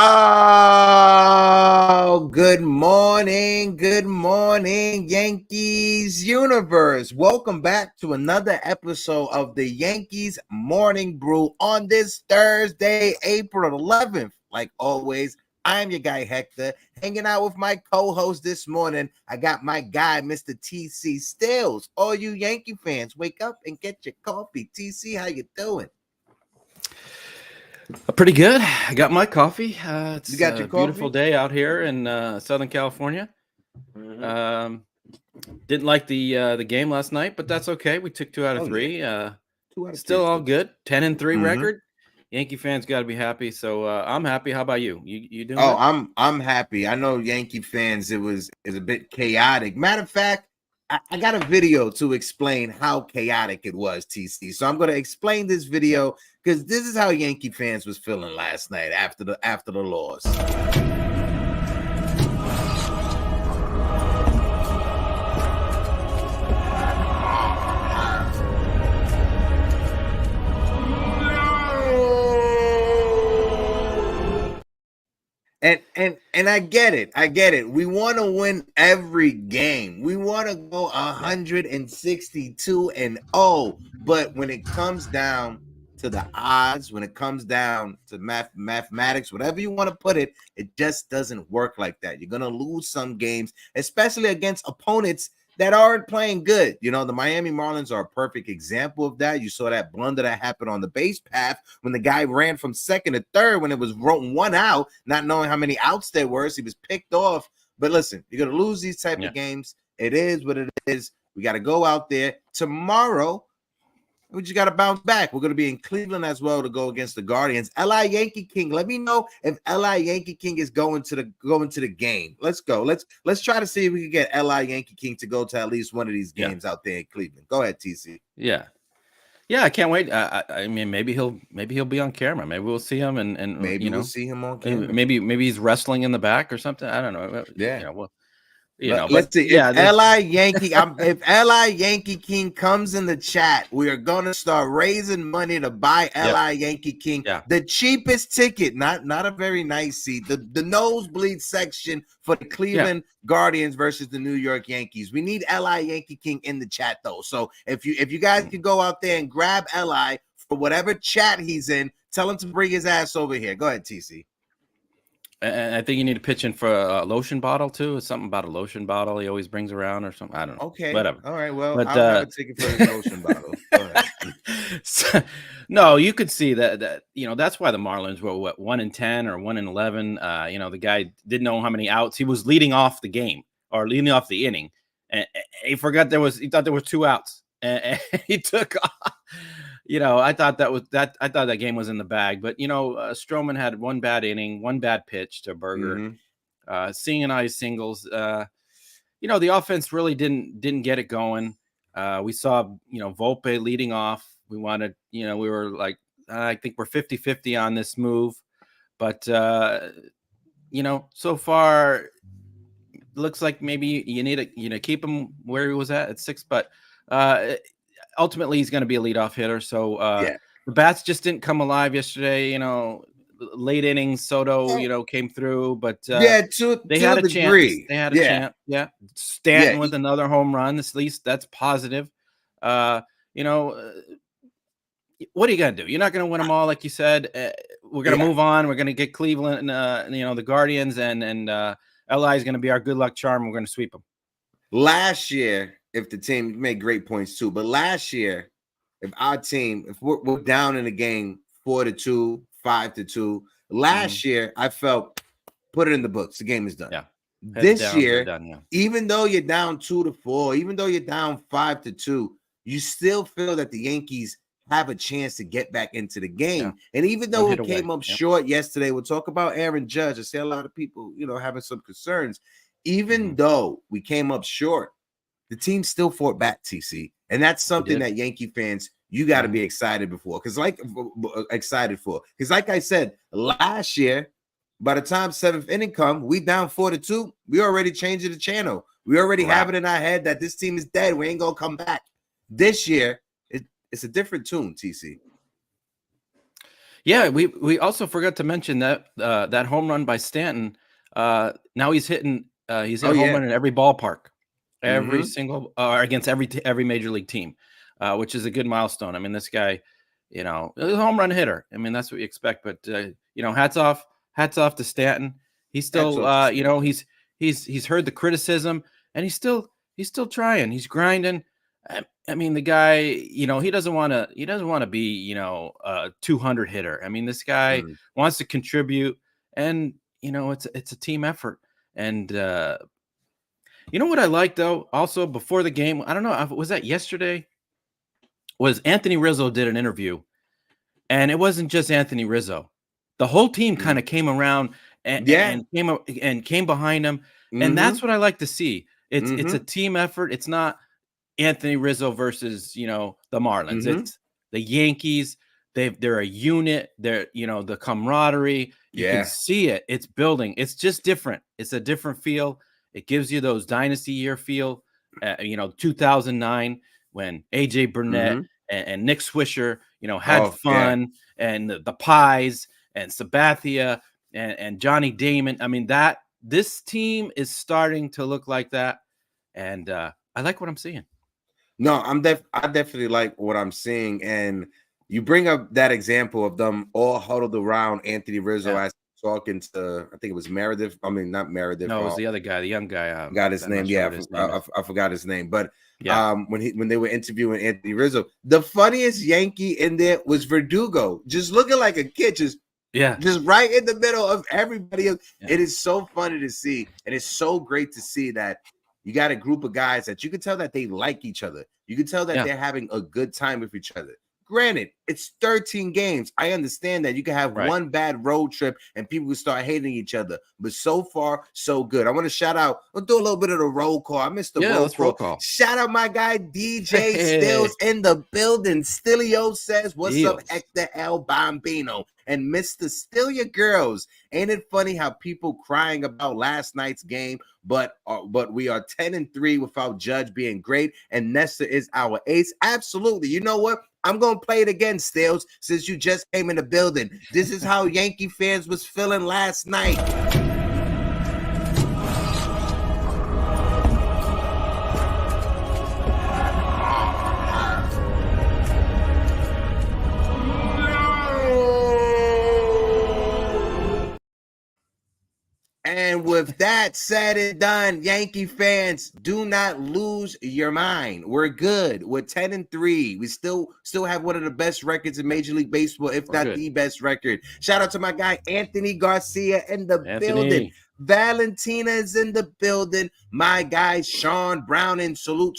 Oh, good morning, Yankees universe. Welcome back to another episode of the Yankees Morning Brew on this Thursday, April 11th. Like always, I'm your guy, Hector, hanging out with my co-host this morning. I got my guy, Mr. TC Stills. All you Yankee fans, wake up and get your coffee. TC, how you doing? Pretty good. I got my coffee. It's You got your a beautiful day out here in Southern California. Mm-hmm. Didn't like the game last night, but that's okay. We took 2 out of 3. Yeah. 2 out of Still 3. all good. 10-3 record. Yankee fans got to be happy. So I'm happy. How about you? You doing? Oh, good? I'm happy. I know Yankee fans. It was a bit chaotic. Matter of fact, I got a video to explain how chaotic it was, TC. So I'm going to explain this video because this is how Yankee fans was feeling last night after the loss. And I get it. We want to win every game. We want to go 162-0. But when it comes down to the odds, when it comes down to mathematics, whatever you want to put it, it just doesn't work like that. You're gonna lose some games, especially against opponents that aren't playing good. You know, the Miami Marlins are a perfect example of that. You saw that blunder that happened on the base path when the guy ran from second to third when it was 1 out, not knowing how many outs there were. So he was picked off. But listen, you're going to lose these type of games. It is what it is. We got to go out there tomorrow. We just got to bounce back. We're going to be in Cleveland as well to go against the Guardians. LI Yankee King. Let me know if LI Yankee King is going to the game. Let's go. Let's try to see if we can get LI Yankee King to go to at least one of these games out there in Cleveland. Go ahead, TC. Yeah, I can't wait. I mean, maybe he'll be on camera. Maybe we'll see him and maybe we'll see him on camera. Maybe he's wrestling in the back or something. I don't know. Yeah. Let's see. If LI Yankee King comes in the chat, we are gonna start raising money to buy LI Yankee King. The cheapest ticket, not a very nice seat, the nosebleed section for the Cleveland Guardians versus the New York Yankees. We need LI Yankee King in the chat though. So if you guys can go out there and grab LI for whatever chat he's in, tell him to bring his ass over here. Go ahead, TC. And I think you need to pitch in for a lotion bottle too. It's something about a lotion bottle he always brings around or something. I don't know. Okay. Whatever. All right. Well, I'll have a ticket for his lotion bottle. Go ahead. No, you could see that that's why the Marlins were 1-10 or 1-11. The guy didn't know how many outs. He was leading off the game or leading off the inning. And he thought there was 2 outs. And he took off. I thought that game was in the bag, but Stroman had 1 bad inning, 1 bad pitch to Berger, seeing an ice singles. The offense really didn't get it going. We saw, Volpe leading off. We wanted, we were like, I think we're 50-50 on this move, but so far it looks like maybe you need to keep him where he was at 6, but ultimately he's going to be a leadoff hitter. So the bats just didn't come alive yesterday. Late innings, Soto, came through, but they had a chance. They had a chance. Yeah. Stanton with another home run. At least that's positive. What are you going to do? You're not going to win them all. Like you said, we're going to move on. We're going to get Cleveland, the Guardians and LI is going to be our good luck charm. We're going to sweep them. Last year, if the team made great points too, but last year, if we're down in the game 4-2, 5-2, last year I felt put it in the books. The game is done. Yeah. This year, even though you're down 2-4, even though you're down 5-2, you still feel that the Yankees have a chance to get back into the game. Yeah. And even though we came up short yesterday, we'll talk about Aaron Judge. I see a lot of people, having some concerns. Even though we came up short, the team still fought back, TC. And that's something that Yankee fans, you got to be excited for. Because like I said, last year, by the time 7th inning come, we down 4-2. We already changed the channel. We already have it in our head that this team is dead. We ain't going to come back. This year, it's a different tune, TC. Yeah, we also forgot to mention that that home run by Stanton. Now he's hitting he's hit Oh a home yeah. run in every ballpark, every Mm-hmm. single against every major league team, which is a good milestone. I mean, this guy, you know, is a home run hitter. I mean, that's what you expect. But you know, hats off to Stanton. He's That's still off to you know, he's heard the criticism, and he's still trying. He's grinding. I mean, the guy, you know, he doesn't want to be, you know, a 200 hitter. I mean, this guy Mm. wants to contribute, and you know, it's a team effort. And you know what I like though, also before the game, I don't know, was that yesterday? Was Anthony Rizzo did an interview, and it wasn't just Anthony Rizzo. The whole team kind Mm. of came around Yeah. and came behind him, and Mm-hmm. that's what I like to see. It's a Mm-hmm. team effort. It's not Anthony Rizzo versus, you know, the Marlins. Mm-hmm. It's the Yankees. They're a unit. They're, you know, the camaraderie. You can Yeah. see it. It's building. It's just different. It's a different feel. It gives you those dynasty year feel. You know, 2009 when AJ Burnett Mm-hmm. and Nick Swisher, you know, had Oh yeah. fun, and the Pies and Sabathia and Johnny Damon. I mean, that this team is starting to look like that, and I like what I'm seeing. No, I definitely like what I'm seeing. And you bring up that example of them all huddled around Anthony Rizzo Yeah. as talking to, I think it was Meredith. I mean, not Meredith. No, it was the other guy, the young guy. Forgot his I'm not name. sure Yeah, what his name is. I forgot his name. But Yeah. when they were interviewing Anthony Rizzo, the funniest Yankee in there was Verdugo, just looking like a kid, just right in the middle of everybody else. Yeah. It is so funny to see, and it's so great to see that you got a group of guys that you can tell that they like each other. You can tell that Yeah. they're having a good time with each other. Granted, it's 13 games. I understand that you can have one bad road trip and people will start hating each other. But so far, so good. I want to shout out. We'll do a little bit of the roll call. I missed the roll call. Shout out my guy DJ Stills in the building. Stillio says, "What's up, Hector El Bambino?" And Mr. Still Your Girls. Ain't it funny how people crying about last night's game, but we are 10-3 without Judge being great, and Nestor is our ace? Absolutely. You know what? I'm going to play it again, Stills, since you just came in the building. This is how Yankee fans was feeling last night. And with that said and done, Yankee fans, do not lose your mind. We're good. We're 10-3. We still have one of the best records in Major League Baseball, if not the best record. Shout out to my guy Anthony Garcia in the building. Valentina is in the building. My guy Sean Brown in salute.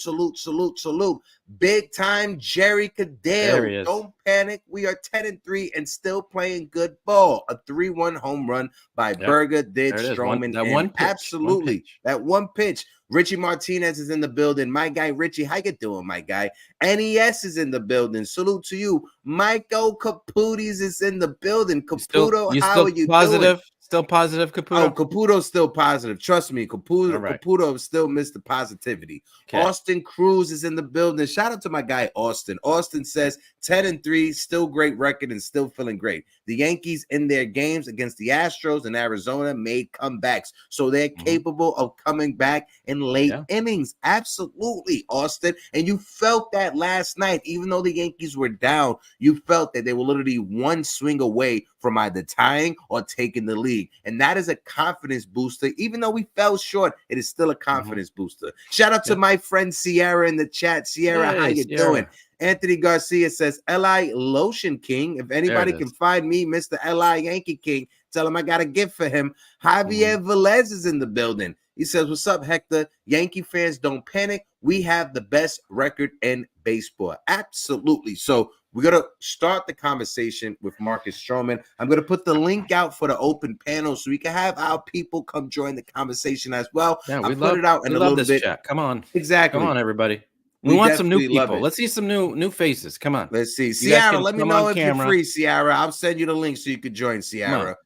Big time Jerry Cadell. Don't panic. We are 10-3 and still playing good ball. A 3-1 home run by Berger did Stroman. That one pitch. Absolutely. That one pitch. Richie Martinez is in the building. My guy Richie, how you doing, my guy? NES is in the building. Salute to you. Michael Caputis is in the building. Caputo, how are you doing? Still positive, Caputo? Oh, Caputo's still positive. Trust me, Caputo still missed the positivity. Austin Cruz is in the building. Shout out to my guy, Austin. Austin says 10-3, still great record and still feeling great. The Yankees in their games against the Astros in Arizona made comebacks, so they're capable of coming back in late innings. Absolutely, Austin. And you felt that last night, even though the Yankees were down, you felt that they were literally one swing away from either tying or taking the lead. And that is a confidence booster. Even though we fell short, it is still a confidence booster. Shout out to my friend Sierra in the chat. Sierra, how you doing? Anthony Garcia says, L.I. Lotion King. If anybody can find me, Mr. L.I. Yankee King, tell him I got a gift for him. Javier Velez is in the building. He says, what's up, Hector? Yankee fans, don't panic. We have the best record in baseball. Absolutely. So we're going to start the conversation with Marcus Stroman. I'm going to put the link out for the open panel so we can have our people come join the conversation as well. Yeah, I'll put it out in a little bit. Chat. Come on. Exactly. Come on, everybody. We want some new people. Let's see some new faces. Come on. Let's see. Ciara, let me know if you're free, Ciara. I'll send you the link so you could join, Ciara.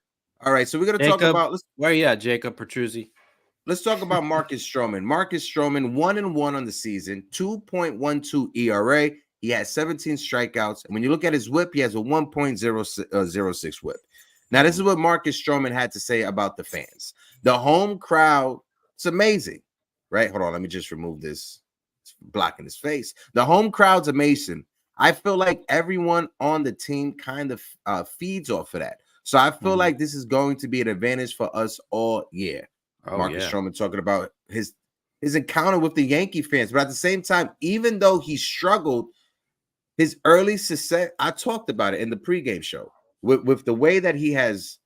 All right, so we're going to talk about... Where are you at, Jacob Petruzzi? Let's talk about Marcus Stroman. Marcus Stroman, 1-1 on the season, 2.12 ERA, He has 17 strikeouts. And when you look at his whip, he has a 1.06 whip. Now, this is what Marcus Stroman had to say about the fans. The home crowd, it's amazing, right? Hold on, let me just remove this. It's blocking his face. The home crowd's amazing. I feel like everyone on the team kind of feeds off of that. So I feel like this is going to be an advantage for us all year. Marcus Stroman talking about his encounter with the Yankee fans. But at the same time, even though he struggled, his early success, I talked about it in the pregame show, with the way that he has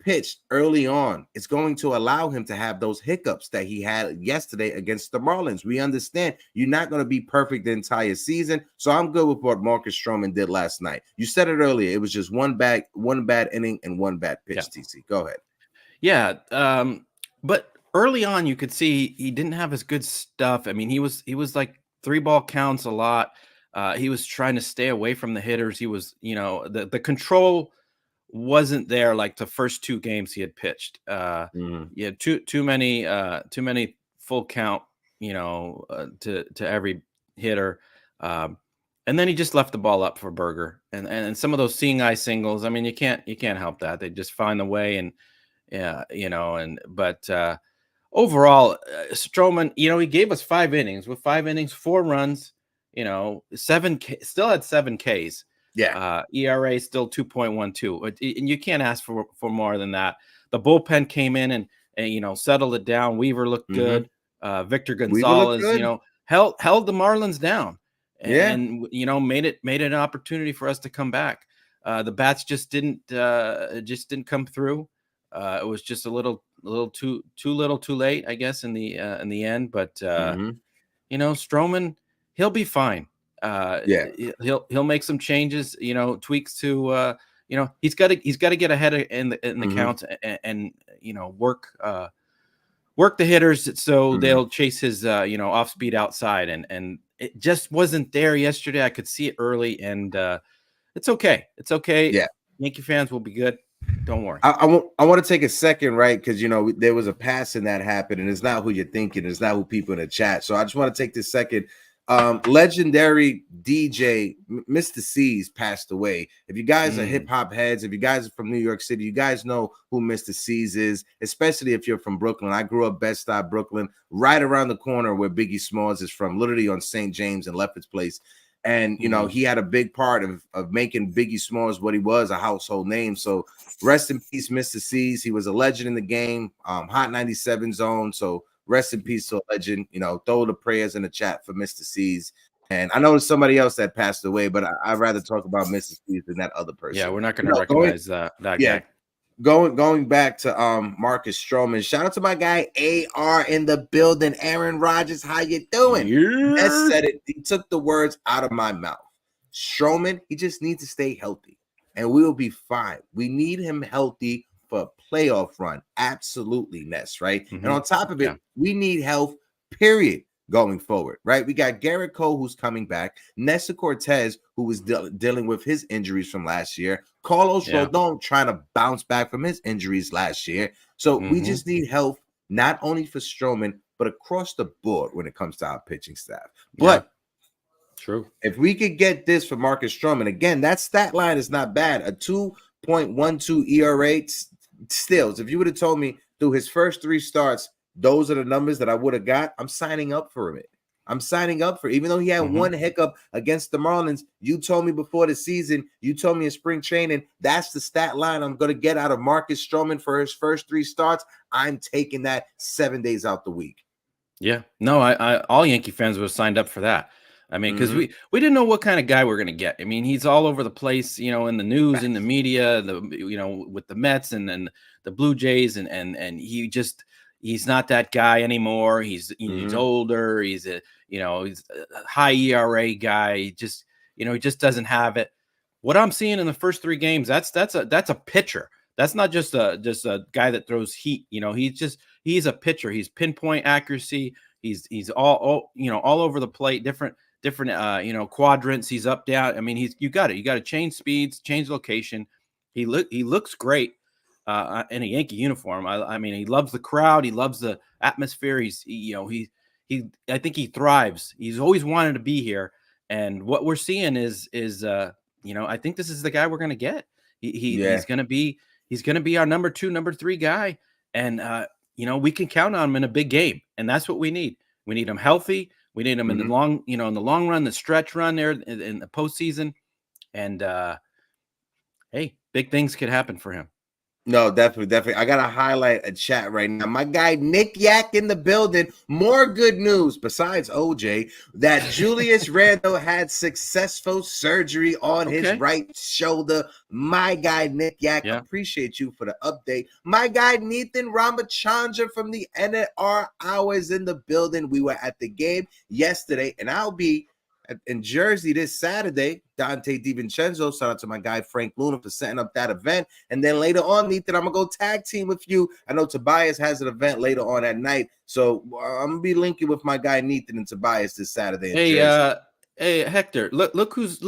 pitched early on, it's going to allow him to have those hiccups that he had yesterday against the Marlins. We understand you're not going to be perfect the entire season, so I'm good with what Marcus Stroman did last night. You said it earlier; it was just one bad inning and one bad pitch. Yeah. TC, go ahead. Yeah, but early on, you could see he didn't have as good stuff. I mean, he was like 3-ball counts a lot. He was trying to stay away from the hitters. He was, the control wasn't there like the first 2 games he had pitched. Yeah, too many full count, to every hitter. And then he just left the ball up for Berger. And some of those seeing eye singles, I mean, you can't help that. They just find the way. And but overall, Stroman, he gave us 5 innings. With 5 innings, 4 runs, 7 still had 7 Ks. Yeah. ERA still 2.12. And you can't ask for more than that. The bullpen came in and settled it down. Weaver looked good. Victor Gonzalez, held the Marlins down. And made it an opportunity for us to come back. The bats just didn't come through. It was just a little too little too late, I guess, in the end. But Stroman, he'll be fine. He'll make some changes, tweaks to he's got to get ahead in the counts and work the hitters so they'll chase his off speed outside, and it just wasn't there yesterday. I could see it early, and it's okay. Yeah, Yankee fans will be good. Don't worry. I want to take a second, right? Because there was a passing that happened, and it's not who you're thinking. It's not who people in the chat. So I just want to take this second. Legendary DJ Mr. C's passed away. If you guys are hip hop heads, if you guys are from New York City, you guys know who Mr. C's is, especially if you're from Brooklyn. I grew up Bed-Stuy, Brooklyn, right around the corner where Biggie Smalls is from, literally on St. James and Lefferts Place. And, he had a big part of making Biggie Smalls what he was, a household name. So rest in peace, Mr. C's. He was a legend in the game, Hot 97 zone. So rest in peace to a legend. Throw the prayers in the chat for Mr. C's. And I know there's somebody else that passed away, but I'd rather talk about Mr. C's than that other person. Yeah, we're not going to recognize that guy. Going back to Marcus Stroman. Shout out to my guy AR in the building. Aaron Rodgers, how you doing? That said it. He took the words out of my mouth. Stroman, he just needs to stay healthy, and we will be fine. We need him healthy for a playoff run. Absolutely, Ness, right? And on top of it, we need health, period, going forward, right? We got Garrett Cole, who's coming back, Nestor Cortez, who was dealing with his injuries from last year, Carlos Rodon trying to bounce back from his injuries last year. So we just need health, not only for Stroman, but across the board when it comes to our pitching staff. But true, if we could get this for Marcus Stroman, again, that stat line is not bad. A 2.12 ERA stills. If you would have told me through his first 3 starts, those are the numbers that I would have got, I'm signing up for it. I'm signing up for it. Even though he had one hiccup against the Marlins, you told me before the season, you told me in spring training, that's the stat line I'm going to get out of Marcus Stroman for his first 3 starts. I'm taking that 7 days out the week. Yeah. No, I all Yankee fans were signed up for that. I mean, because we didn't know what kind of guy we're going to get. I mean, he's all over the place, in the news, in the media, with the Mets and the Blue Jays, and he's not that guy anymore. He's older. He's a high ERA guy. He just doesn't have it. What I'm seeing in the first 3 games, that's a pitcher. That's not just a guy that throws heat. He's a pitcher. He's pinpoint accuracy. He's all over the plate, different quadrants. He's up, down. I mean, you got to change speeds, change location. He looks great in a Yankee uniform. I mean, he loves the crowd. He loves the atmosphere. I think he thrives. He's always wanted to be here. And what we're seeing is I think this is the guy we're going to get. He's going to be our number 2, number 3 guy. And, we can count on him in a big game. And that's what we need. We need him healthy. We need him in the long run, the stretch run there in the postseason. And, hey, big things could happen for him. No, definitely. I got to highlight a chat right now. My guy, Nick Yak in the building. More good news besides OJ that Julius Randle had successful surgery on his right shoulder. My guy, Nick Yak, appreciate you for the update. My guy, Nathan Ramachandra from the NR Hours in the building. We were at the game yesterday, and I'll be in Jersey this Saturday. Dante DiVincenzo, shout out to my guy Frank Luna for setting up that event. And then later on, Nathan, I'm gonna go tag team with you. I know Tobias has an event later on at night, so I'm gonna be linking with my guy Nathan and Tobias this Saturday. Hey, Hector, look who's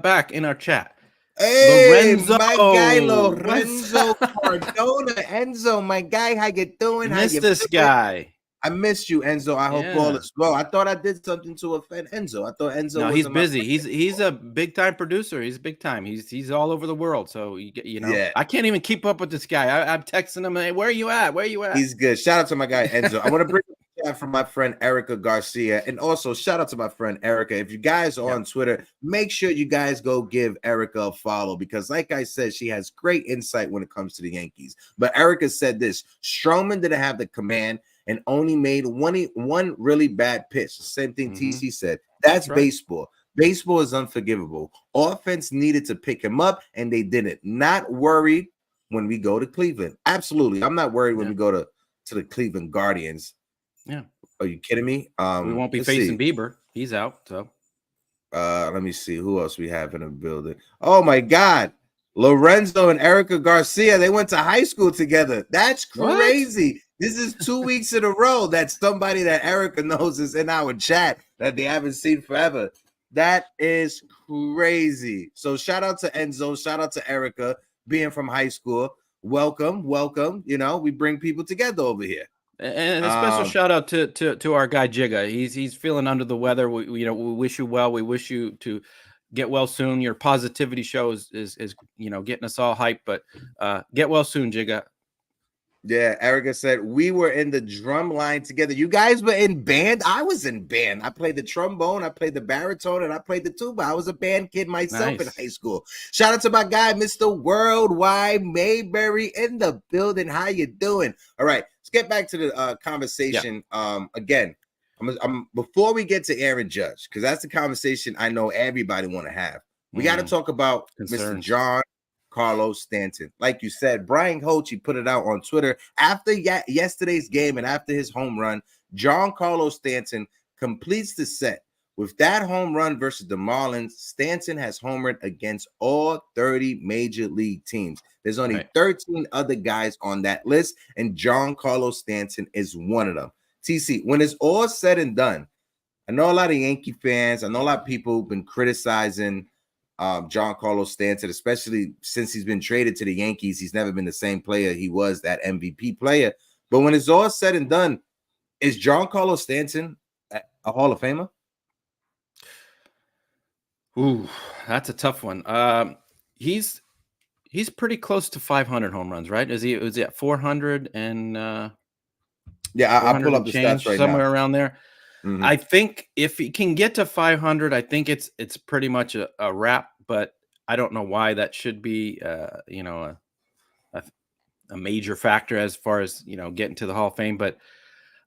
back in our chat. Hey, Lorenzo. My guy Lorenzo Cardona. Enzo, my guy, how you doing? Miss this guy. I missed you, Enzo. I hope all is well. I thought I did something to offend Enzo. I thought Enzo. No, he's busy. He's a big time producer. He's big time. He's all over the world. So I can't even keep up with this guy. I'm texting him. Hey, where are you at? Where are you at? He's good. Shout out to my guy Enzo. I want to bring a chat from my friend Erica Garcia, and also shout out to my friend Erica. If you guys are on Twitter, make sure you guys go give Erica a follow because, like I said, she has great insight when it comes to the Yankees. But Erica said this: Stroman didn't have the command and only made one really bad pitch. The same thing TC said. That's right. Baseball. Baseball is unforgivable. Offense needed to pick him up, and they didn't. Not worried when we go to Cleveland. Absolutely. I'm not worried when we go to the Cleveland Guardians. Yeah. Are you kidding me? We won't be facing Bieber. He's out. So let me see who else we have in the building. Oh my God. Lorenzo and Erica Garcia, they went to high school together. That's crazy. What? This is 2 weeks in a row that somebody that Erica knows is in our chat that they haven't seen forever. That is crazy. So shout out to Enzo. Shout out to Erica being from high school. Welcome. We bring people together over here. And a special shout out to our guy Jigga. He's feeling under the weather. We wish you well. We wish you to get well soon. Your positivity show is getting us all hyped. But get well soon, Jigga. Yeah, Erica said we were in the drum line together. You guys were in band. I was in band. I played the trombone, I played the baritone, and I played the tuba. I was a band kid myself in high school. Shout out to my guy, Mr. Worldwide Mayberry in the building. How you doing? All right, let's get back to the conversation. Again, I'm before we get to Aaron Judge, because that's the conversation I know everybody want to have. We got to talk about Mr. John Carlos Stanton. Like you said, Brian Hochi put it out on Twitter after yesterday's game and after his home run. John Carlos Stanton completes the set. With that home run versus the Marlins, Stanton has homered against all 30 major league teams. There's only 13 other guys on that list, and John Carlos Stanton is one of them. TC, when it's all said and done, I know a lot of Yankee fans, I know a lot of people have been criticizing John Carlos Stanton, especially since he's been traded to the Yankees. He's never been the same player he was, that MVP player. But when it's all said and done, is John Carlos Stanton a Hall of Famer? Ooh, that's a tough one. He's pretty close to 500 home runs, right? Is he at 400 and I'll pull up the stats right somewhere now. around there. Mm-hmm. I think if he can get to 500, I think it's pretty much a wrap. But I don't know why that should be, a major factor as far as getting to the Hall of Fame. But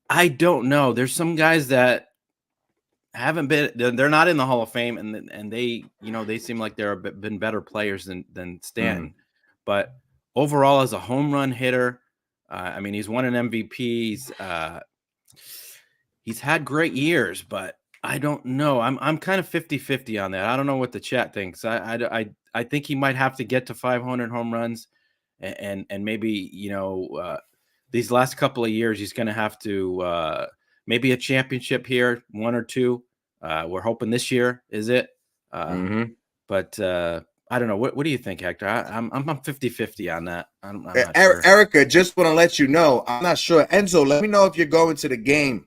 I don't know. There's some guys that haven't been. They're not in the Hall of Fame, and they they seem like they're been better players than Stanton. Mm-hmm. But overall, as a home run hitter, I mean, he's won an MVP. He's had great years, but I don't know. I'm kind of 50-50 on that. I don't know what the chat thinks. I think he might have to get to 500 home runs, and maybe these last couple of years he's going to have to maybe a championship here, 1 or 2. We're hoping this year is it. But I don't know. What do you think, Hector? I'm 50-50 on that. I'm not sure. Erica, just want to let you know, I'm not sure. Enzo, let me know if you're going to the game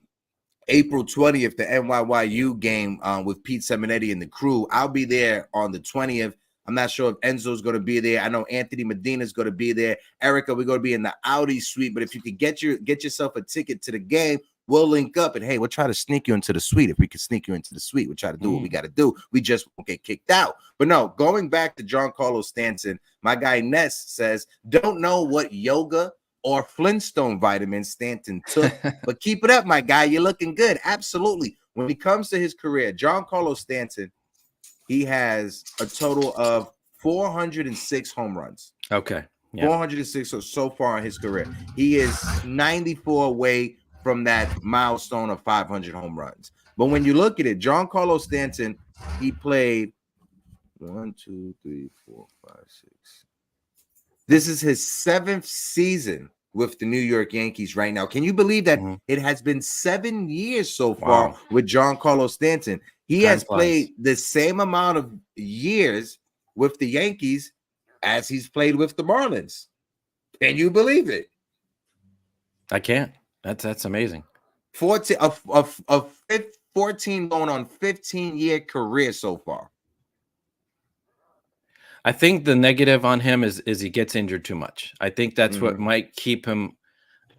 April 20th, the NYYU game with Pete Seminetti and the crew. I'll be there on the 20th. I'm not sure if Enzo's going to be there. I know Anthony Medina's going to be there. Erica, we're going to be in the Audi suite. But if you could get yourself a ticket to the game, we'll link up. And hey, we'll try to sneak you into the suite. If we can sneak you into the suite, we'll try to do what we got to do. We just won't get kicked out. But no, going back to Giancarlo Stanton, my guy Ness says, don't know what yoga or Flintstone vitamins Stanton took, but keep it up, my guy. You're looking good. Absolutely. When it comes to his career, Giancarlo Stanton, he has a total of 406 home runs. Okay. Yeah. 406 so far in his career. He is 94 away from that milestone of 500 home runs. But when you look at it, Giancarlo Stanton, he played 1, 2, 3, 4, 5, 6. This is his 7th season with the New York Yankees right now. Can you believe that it has been 7 years so far with Giancarlo Stanton? He has played the same amount of years with the Yankees as he's played with the Marlins. Can you believe it? I can't. That's amazing. 14 going on 15-year career so far. I think the negative on him is he gets injured too much. I think that's what might keep him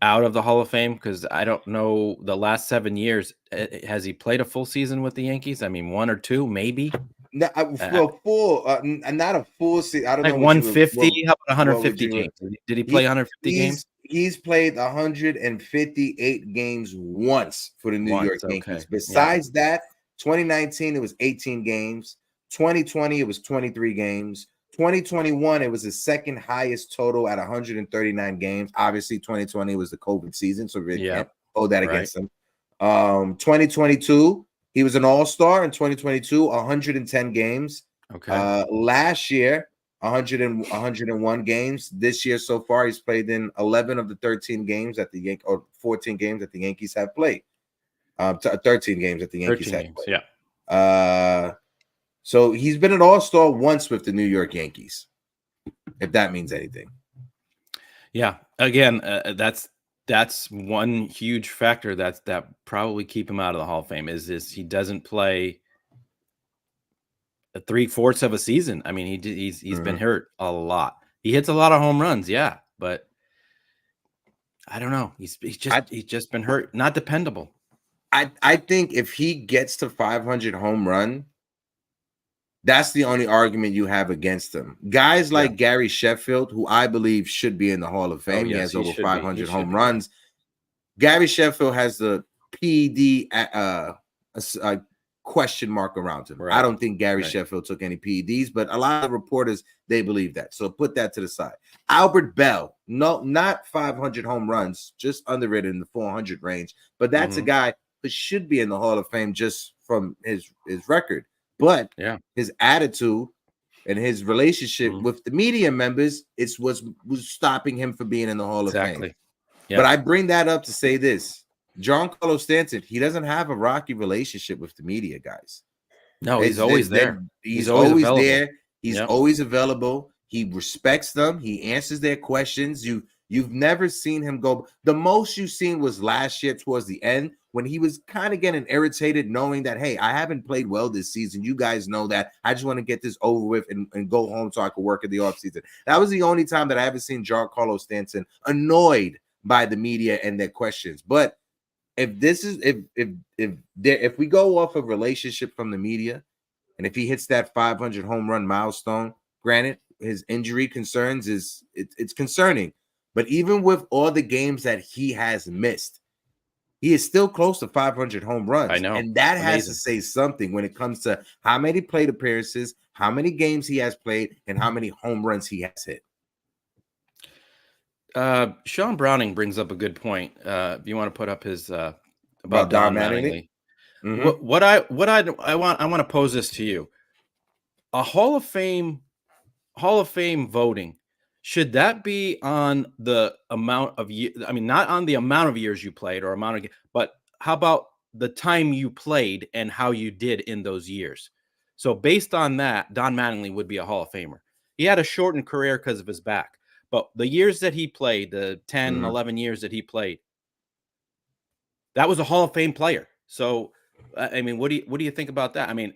out of the Hall of Fame, because I don't know the last 7 years. Has he played a full season with the Yankees? I mean, 1 or 2, maybe. Not a full season. I don't like know. 150. How about 150 games? Did he play 150 games? He's played 158 games once for the New York Yankees. Besides that, 2019 it was 18 games. 2020 it was 23 games. 2021 it was the second highest total at 139 games. Obviously, 2020 was the COVID season, so we can't hold that against him. 2022 he was an all-star in 2022, 110 games. Okay. Last year, 101 games. This year so far, he's played in 11 of the 13 games that the 14 games that the Yankees have played. 13 games that the Yankees have played. Yeah. So he's been an all-star once with the New York Yankees, if that means anything. Yeah. Again, that's one huge factor that probably keep him out of the Hall of Fame is he doesn't play 3/4 of a season. I mean, he's been hurt a lot. He hits a lot of home runs, yeah, but I don't know. He's just been hurt, not dependable. I think if he gets to 500 home run, that's the only argument you have against him. Guys like Gary Sheffield, who I believe should be in the Hall of Fame, he has over 500 home runs. Gary Sheffield has the PED question mark around him. I don't think Gary Sheffield took any PEDs, but a lot of reporters, they believe that. So put that to the side. Albert Bell, no, not 500 home runs, just underrated in the 400 range. But that's a guy who should be in the Hall of Fame just from his record. But his attitude and his relationship with the media members was stopping him from being in the Hall of Fame. Yeah. But I bring that up to say this. Giancarlo Stanton, he doesn't have a rocky relationship with the media, guys. No, he's always there. He's always there. He's always available. He respects them. He answers their questions. You've never seen him go. The most you've seen was last year towards the end when he was kind of getting irritated, knowing that, hey, I haven't played well this season. You guys know that. I just want to get this over with and go home so I can work in the offseason. That was the only time that I haven't seen Giancarlo Stanton annoyed by the media and their questions. But if we go off of relationship from the media, and if he hits that 500 home run milestone, granted, his injury concerns it's concerning. But even with all the games that he has missed, he is still close to 500 home runs. I know. And that has to say something when it comes to how many plate appearances, how many games he has played, and how many home runs he has hit. Sean Browning brings up a good point. If you want to put up his about Don Mattingly. What I want to pose this to you. A Hall of Fame voting, should that be on the amount of years? I mean, not on the amount of years you played or amount of, but how about the time you played and how you did in those years? So based on that, Don Mattingly would be a Hall of Famer. He had a shortened career because of his back, but the years that he played, the 10, 11 years that he played, that was a Hall of Fame player. So, I mean, what do you think about that? I mean,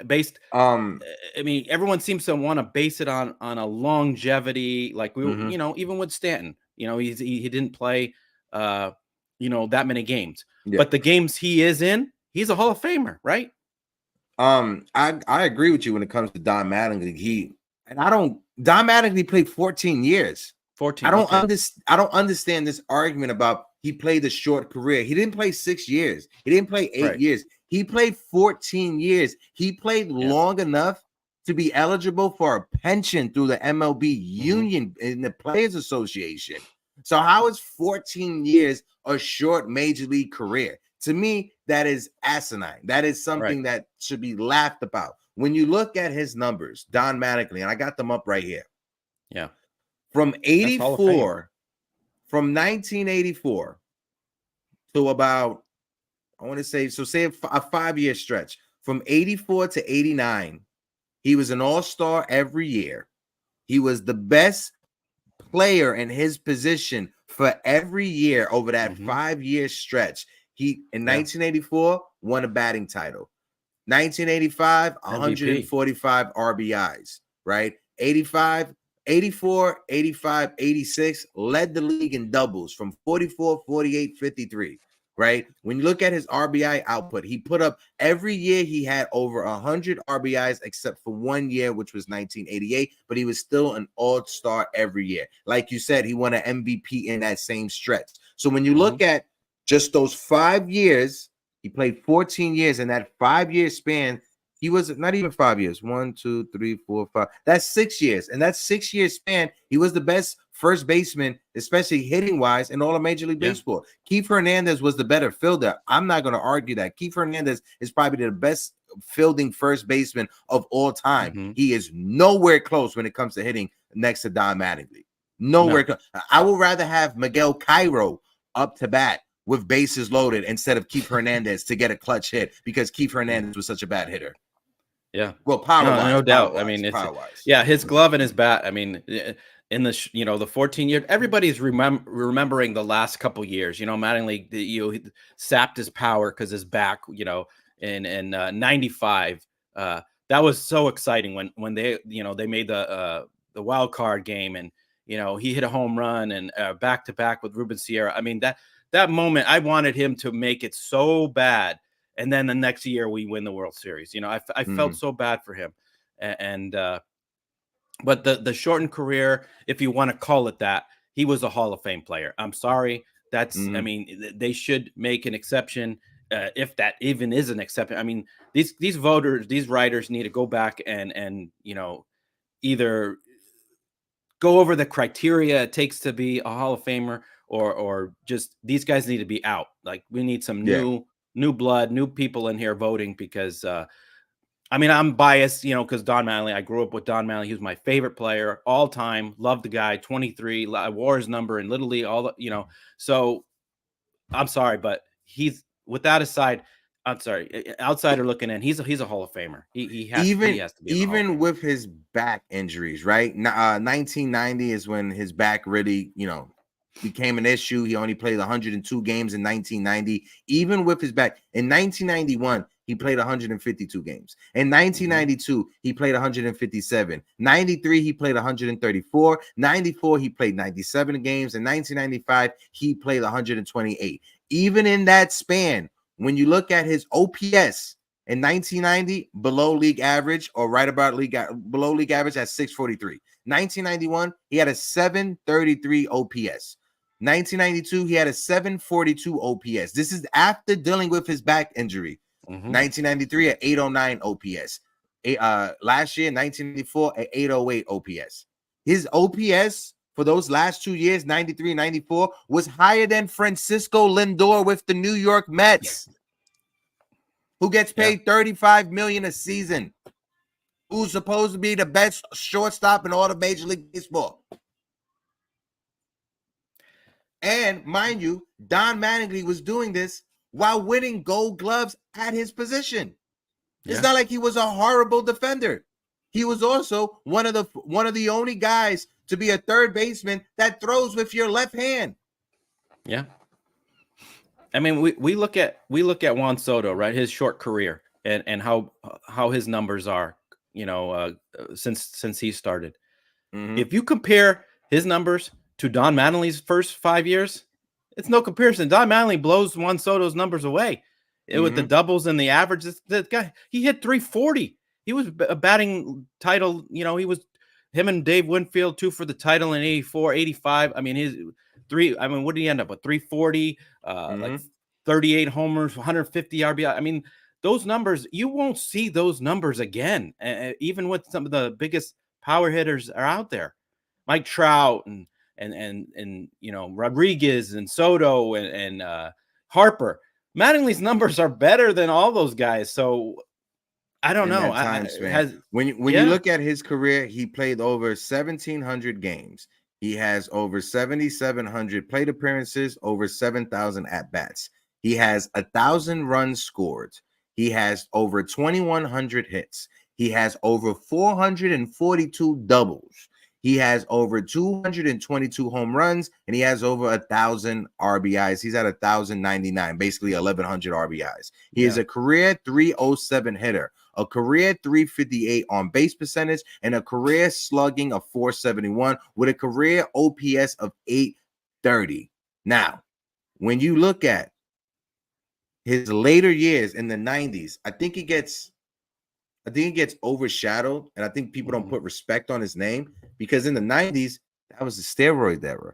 Um, I mean, everyone seems to want to base it on a longevity, like mhm. even with Stanton, he didn't play, uh, that many games, Yeah. but the games he is in, he's a Hall of Famer, right? I agree with you when it comes to Don Mattingly. Don Mattingly played 14 years. 14, okay, I don't understand this argument about he played a short career. He didn't play 6 years. He didn't play 8 right, years. He played 14 years. He played yeah, long enough to be eligible for a pension through the MLB hmm, union in the Players Association. So how is 14 years a short major league career? To me, that is asinine. That is right, something that should be laughed about. When you look at his numbers, Don Mattingly, and I got them up right here. yeah, From that's Hall of Fame, 84, from 1984 to about, I want to say, so say a 5-year stretch. From 84 to 89, he was an all-star every year. He was the best player in his position for every year over that hmm, 5-year stretch. He in yeah, 1984 won a batting title. 1985, MVP, 145 RBIs, right? 85, 84, 85, 86 led the league in doubles from 44, 48, 53, right? When you look at his RBI output, he put up every year he had over 100 RBIs except for 1 year, which was 1988, but he was still an all-star every year. Like you said, he won an MVP in that same stretch. So when you hmm, look at just those 5 years, he played 14 years. In that 5-year span, he was not even 5 years. 1, 2, 3, 4, 5. That's 6 years. And that 6-year span, he was the best first baseman, especially hitting wise, in all of Major League yeah, Baseball. Keith Hernandez was the better fielder. I'm not going to argue that. Keith Hernandez is probably the best fielding first baseman of all time. hmm, He is nowhere close when it comes to hitting next to Don Mattingly. Nowhere no, close. I would rather have Miguel Cairo up to bat with bases loaded instead of Keith Hernandez to get a clutch hit because Keith yeah. Hernandez was such a bad hitter. Yeah. Well, power No, wise, no power doubt. I wise, mean, it's power wise. yeah, his glove and his bat. I mean, in the the 14 years, everybody's remembering the last couple years. Mattingly, he sapped his power because his back. In 95, that was so exciting when they they made the wild card game, and he hit a home run and back to back with Ruben Sierra. I mean, that moment, I wanted him to make it so bad. And then the next year we win the World Series. I felt Mhm. so bad for him. And but the shortened career, if you want to call it that, he was a Hall of Fame player. I'm sorry. I Mhm. mean, they should make an exception, if that even is an exception. I mean, these voters, these writers need to go back and either go over the criteria it takes to be a Hall of Famer, or just these guys need to be out. Like, we need some Yeah. new blood, new people in here voting, because I mean, I'm biased, because Don Mattingly, I grew up with Don Mattingly. He was my favorite player all time. Loved the guy. 23, I wore his number in Little League. So I'm sorry, but with that aside, I'm sorry. Outsider looking in, he's a Hall of Famer. He Even has to be in the Hall of even Fame. with his back injuries, right? 1990 is when his back really, became an issue. He only played 102 games in 1990. Even with his back, in 1991, he played 152 games. In Hmm. 1992, he played 157. 93, he played 134. 94, he played 97 games. In 1995, he played 128. Even in that span, when you look at his OPS in 1990, below league average or right about below league average at 643. 1991, he had a 733 OPS. 1992, he had a 742 OPS. This is after dealing with his back injury. Hmm. 1993 at 809 OPS. Last year, 1994 at 808 OPS. His OPS for those last 2 years, 93, 94, was higher than Francisco Lindor with the New York Mets, who gets Yeah. paid $35 million a season, who's supposed to be the best shortstop in all of Major League Baseball. And mind you, Don Mattingly was doing this while winning Gold Gloves at his position. It's Yeah. not like he was a horrible defender. He was also one of the only guys to be a third baseman that throws with your left hand. Yeah. I mean, we look at Juan Soto, right? His short career and how his numbers are, since he started. Mhm. If you compare his numbers to Don Mattingly's first 5 years, it's no comparison. Don Mattingly blows Juan Soto's numbers away. With the doubles and the averages. That guy, he hit 340. He was a batting title. He was him and Dave Winfield, 2 for the title in 84, 85. I mean, what did he end up with? 340, like 38 homers, 150 RBI. I mean, those numbers, you won't see those numbers again, even with some of the biggest power hitters are out there, Mike Trout and Rodriguez and Soto and Harper. Mattingly's numbers are better than all those guys. So I don't know. When you look at his career, he played over 1,700 games. He has over 7,700 plate appearances, over 7,000 at bats. He has 1,000 runs scored. He has over 2,100 hits. He has over 442 doubles. He has over 222 home runs, and he has over 1,000 RBIs. He's at 1,099, basically 1,100 RBIs. He is a career 307 hitter, a career 358 on base percentage, and a career slugging of 471 with a career OPS of 830. Now, when you look at his later years in the 90s, I think he gets overshadowed, and I think people don't put respect on his name because in the 90s, that was the steroid era.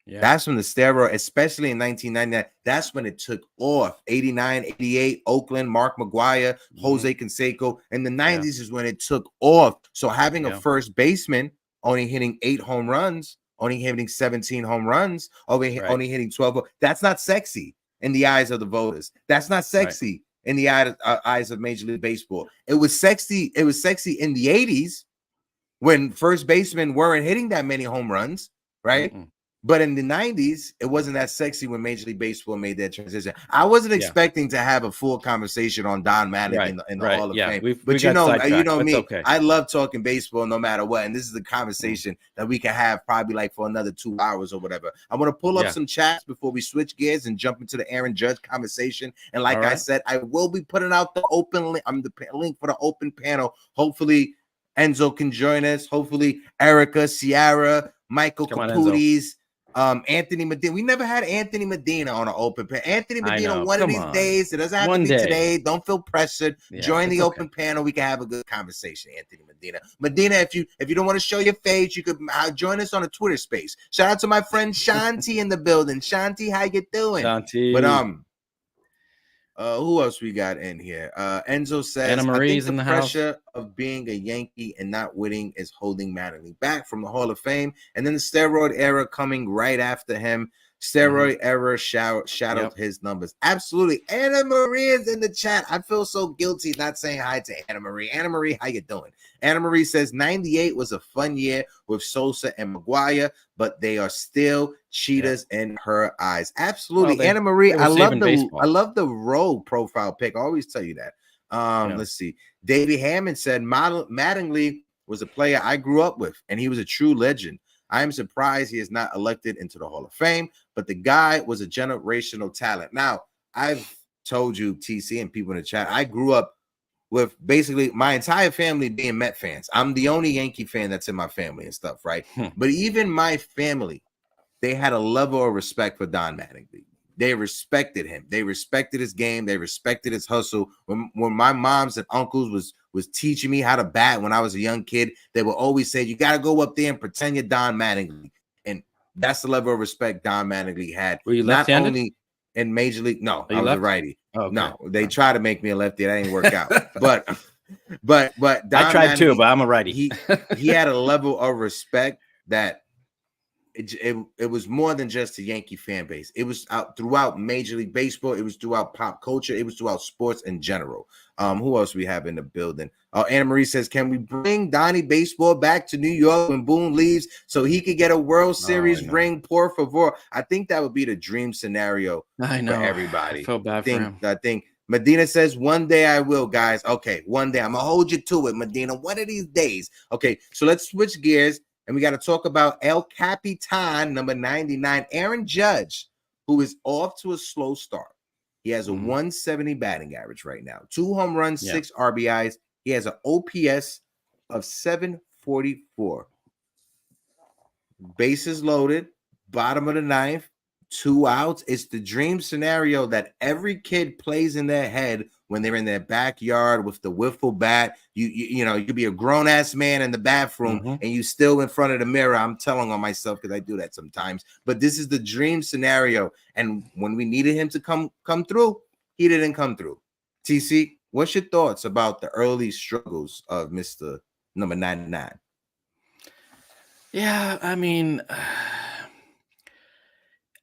Yeah. That's when the steroid, especially in 1999, that's when it took off. 89, 88, Oakland, Mark McGuire, Jose Canseco. In the 90s is when it took off. So having a first baseman only hitting 8 home runs, only hitting 17 home runs, only hitting 12, that's not sexy in the eyes of the voters. That's not sexy in the eyes of Major League Baseball. It was sexy. It was sexy in the 80s when first basemen weren't hitting that many home runs, right? But in the 90s, it wasn't that sexy when Major League Baseball made that transition. I wasn't expecting to have a full conversation on Don Mattingly in the Hall of Fame. But you know me, okay. I love talking baseball no matter what. And this is a conversation that we can have probably like for another 2 hours or whatever. I want to pull up some chats before we switch gears and jump into the Aaron Judge conversation. And like I said, I will be putting out the open link. The link for the open panel. Hopefully Enzo can join us. Hopefully Erica, Ciara, Michael Caputis, Anthony Medina. We never had Anthony Medina on an open panel. Anthony Medina, one of these days. It doesn't have to be today. Don't feel pressured. Join the open panel. We can have a good conversation. Anthony Medina. Medina, if you don't want to show your face, you could join us on a Twitter space. Shout out to my friend Shanti in the building. Shanti, how you doing? Shanti. But who else we got in here? Enzo says, Anna Marie's I think the pressure of being a Yankee and not winning is holding Mattingly back from the Hall of Fame. And then the steroid era coming right after him. Steroid era shadowed his numbers. Absolutely. Anna Marie is in the chat. I feel so guilty not saying hi to Anna Marie. Anna Marie, how you doing? Anna Marie says 98 was a fun year with Sosa and McGuire, but they are still cheaters in her eyes. Absolutely. Anna Marie, I love the role profile pic. I always tell you that. Let's see. Davey Hammond said Mattingly was a player I grew up with, and he was a true legend. I am surprised he is not elected into the Hall of Fame, but the guy was a generational talent. Now, I've told you, TC, and people in the chat, I grew up with basically my entire family being Met fans. I'm the only Yankee fan that's in my family and stuff, right? But even my family, they had a level of respect for Don Mattingly. They respected him. They respected his game. They respected his hustle. When my moms and uncles was teaching me how to bat when I was a young kid, they would always say, you got to go up there and pretend you're Don Mattingly. And that's the level of respect Don Mattingly had. Were you left-handed? Not only in Major League. No, I was a righty. Oh, okay. No, they tried to make me a lefty. That didn't work out. But Don I tried Mattingly, too, but I'm a righty. he had a level of respect that it was more than just a Yankee fan base. It was out throughout Major League Baseball. It was throughout pop culture. It was throughout sports in general. Who else we have in the building? Anna Marie says, can we bring Donnie Baseball back to New York when Boone leaves so he could get a World Series ring, por favor? I think that would be the dream scenario for everybody. I feel bad for him. I think Medina says, one day I will, guys. Okay, one day. I'm going to hold you to it, Medina. One of these days. Okay, so let's switch gears. And we got to talk about El Capitan, number 99, Aaron Judge, who is off to a slow start. He has a 170 batting average right now. 2 home runs, Yeah. 6 RBIs. He has an OPS of 744. Bases loaded, bottom of the ninth, 2 outs. It's the dream scenario that every kid plays in their head when they're in their backyard with the wiffle bat. You know, you could be a grown-ass man in the bathroom and you still in front of the mirror. I'm telling on myself because I do that sometimes. But this is the dream scenario. And when we needed him to come through, he didn't come through. TC, what's your thoughts about the early struggles of Mr. number 99? Yeah, I mean,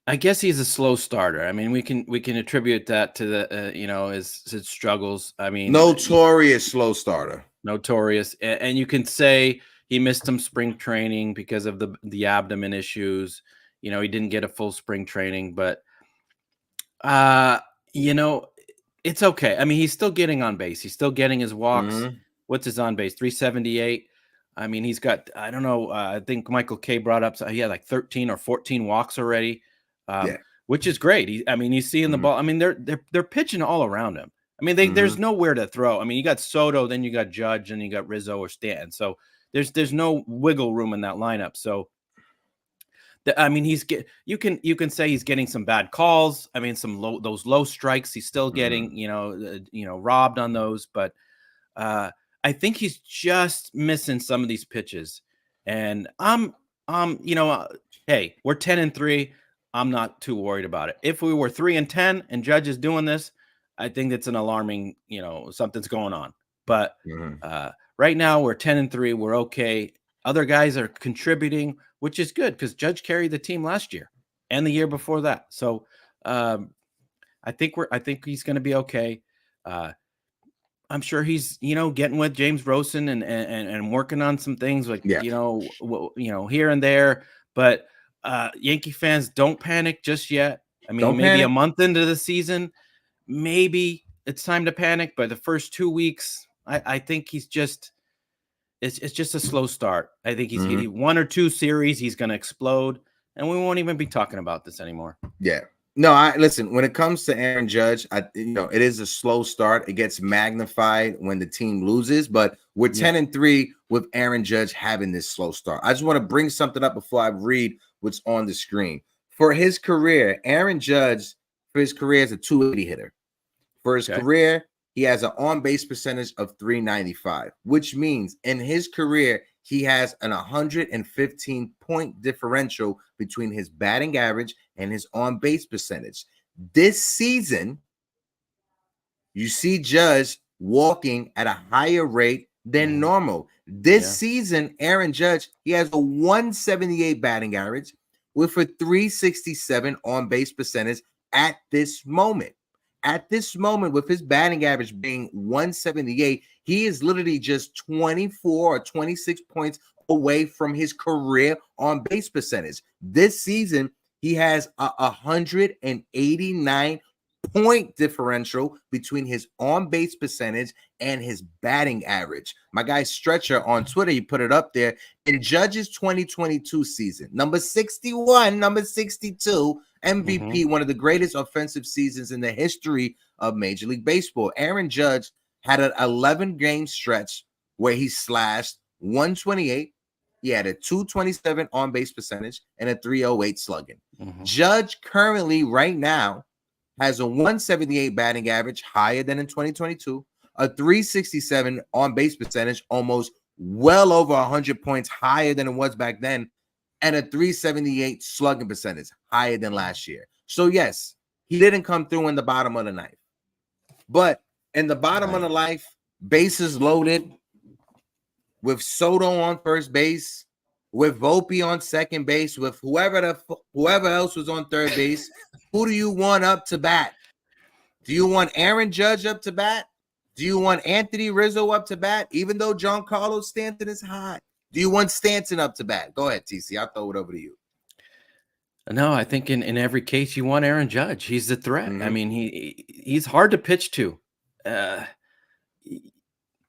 I guess he's a slow starter. I mean, we can attribute that to the you know, his struggles. I mean, notorious slow starter. Notorious, and you can say he missed some spring training because of the abdomen issues. You know, he didn't get a full spring training, but you know, it's okay. I mean, he's still getting on base. He's still getting his walks. What's his on base? 378. I mean, he's got, I don't know, I think Michael K brought up, he had like 13 or 14 walks already, which is great. I mean, he's seeing the ball. I mean, they're pitching all around him. I mean, there's nowhere to throw. I mean, you got Soto, then you got Judge, and you got Rizzo or Stanton. So there's no wiggle room in that lineup. So I mean, you can say he's getting some bad calls. I mean, those low strikes he's still getting, you know, robbed on those. But I think he's just missing some of these pitches. And you know, hey, we're 10-3. I'm not too worried about it. If we were 3-10 and Judge is doing this, I think that's an alarming, you know, something's going on. But right now we're 10-3. We're okay. Other guys are contributing, which is good because Judge carried the team last year and the year before that. So I think he's going to be okay. I'm sure he's, you know, getting with James Rosen and working on some things like, you know, here and there. But Yankee fans, don't panic just yet. I mean, maybe a month into the season, maybe it's time to panic. But the first 2 weeks, I think he's just, it's just a slow start. I think he's 1 or 2 series, he's going to explode, and we won't even be talking about this anymore. Yeah. No, listen, when it comes to Aaron Judge, you know, it is a slow start. It gets magnified when the team loses, but we're 10-3 with Aaron Judge having this slow start. I just want to bring something up before I read what's on the screen. For his career, Aaron Judge, for his career, is a 280 hitter. For his career, he has an on-base percentage of 395, which means in his career, he has an 115-point differential between his batting average and his on-base percentage. This season, you see Judge walking at a higher rate than normal. This season, Aaron Judge, he has a 178 batting average with a 367 on-base percentage at this moment. At this moment, with his batting average being 178, he is literally just 24 or 26 points away from his career on base percentage. This season, he has a 189 point differential between his on base percentage and his batting average. My guy Stretcher on Twitter, he put it up there. In Judge's 2022 season, number 61, number 62, MVP, one of the greatest offensive seasons in the history of Major League Baseball. Aaron Judge had an 11-game stretch where he slashed 128. He had a 227 on-base percentage and a 308 slugging. Judge currently, right now, has a 178 batting average, higher than in 2022, a 367 on-base percentage, almost well over 100 points higher than it was back then, and a 378 slugging percentage, higher than last year. So, yes, he didn't come through in the bottom of the ninth. But in the bottom of the ninth, bases loaded, with Soto on first base, with Volpe on second base, with whoever else was on third base, who do you want up to bat? Do you want Aaron Judge up to bat? Do you want Anthony Rizzo up to bat, even though Giancarlo Stanton is hot? Do you want Stanton up to bat? Go ahead, TC. I'll throw it over to you. No, I think in every case you want Aaron Judge. He's the threat. I mean, he's hard to pitch to.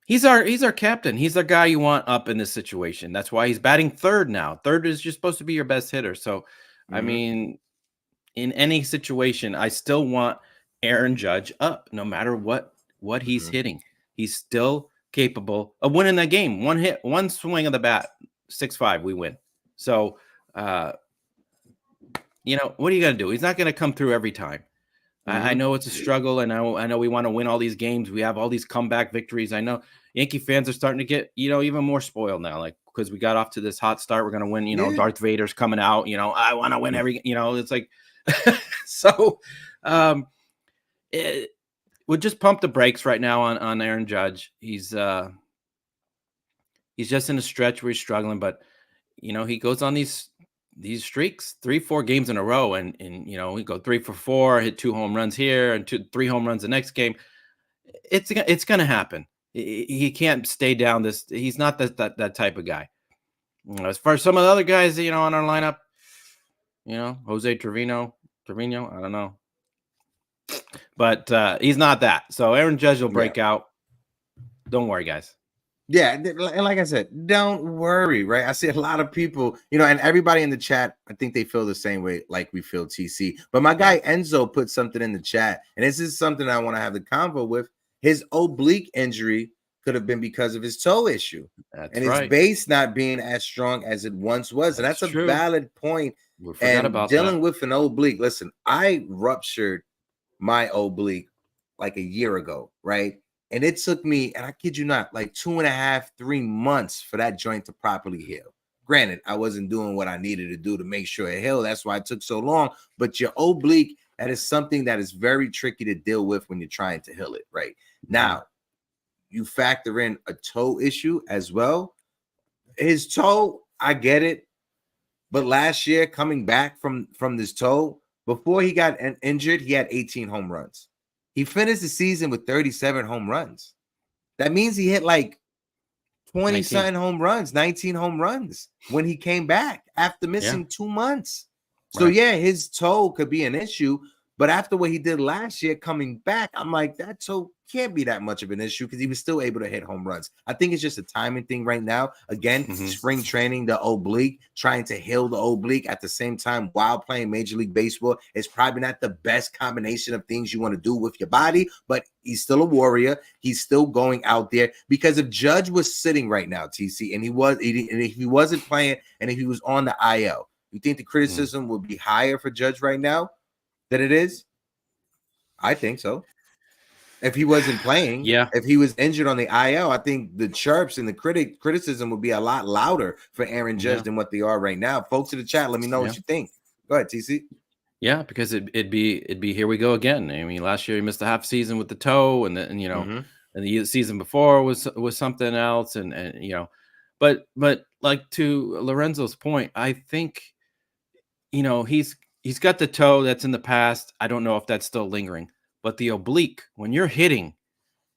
He's our captain. He's the guy you want up in this situation. That's why he's batting third now. Third is just supposed to be your best hitter. So, I mean, in any situation, I still want Aaron Judge up no matter what he's hitting. He's still capable of winning that game. One hit, one swing of the bat, 6-5, we win. So, you know, what are you going to do? He's not going to come through every time. I know it's a struggle, and I know we want to win all these games. We have all these comeback victories. I know Yankee fans are starting to get, you know, even more spoiled now, like, because we got off to this hot start. We're going to win, you know, Darth Vader's coming out, you know, I want to win every, you know, it's like, so we'll just pump the brakes right now on Aaron Judge. He's just in a stretch where he's struggling, but, you know, he goes on these streaks, 3-4 games in a row, and you know, we go 3 for 4, hit 2 home runs here and 3 home runs the next game. It's gonna happen. He can't stay down this. He's not that type of guy. As far as some of the other guys, you know, on our lineup, you know, Jose Trevino, I don't know, but he's not that. So Aaron Judge will break out. Don't worry, guys. Yeah, and like I said, don't worry, right? I see a lot of people, you know, and everybody in the chat, I think they feel the same way like we feel, TC. But my guy Enzo put something in the chat, and this is something I want to have the convo with. His oblique injury could have been because of his toe issue. That's and right. his base not being as strong as it once was. And that's a valid point. We forgot about dealing with an oblique. Listen, I ruptured my oblique like a year ago, right? And it took me, and I kid you not, like 2.5, 3 months for that joint to properly heal. Granted, I wasn't doing what I needed to do to make sure it healed. That's why it took so long. But your oblique, that is something that is very tricky to deal with when you're trying to heal it, right? Now, you factor in a toe issue as well. His toe, I get it. But last year, coming back from this toe, before he got injured, he had 18 home runs. He finished the season with 37 home runs. That means he hit like 20-something home runs, 19 home runs when he came back after missing 2 months. So, yeah, his toe could be an issue. But after what he did last year, coming back, I'm like, that toe can't be that much of an issue because he was still able to hit home runs. I think it's just a timing thing right now. Again, spring training, the oblique, trying to heal the oblique at the same time while playing Major League Baseball is probably not the best combination of things you want to do with your body, but he's still a warrior. He's still going out there because if Judge was sitting right now, TC, and if he wasn't playing and if he was on the IL, you think the criticism would be higher for Judge right now than it is? I think so. If he wasn't playing, if he was injured on the IL, I think the chirps and the criticism would be a lot louder for Aaron Judge than what they are right now. Folks in the chat, let me know what you think. Go ahead, TC. Yeah, because it'd be here we go again. I mean, last year he missed a half season with the toe, and then, you know, and the season before was something else, and you know, but like to Lorenzo's point, I think, you know, he's got the toe that's in the past. I don't know if that's still lingering. But the oblique, when you're hitting,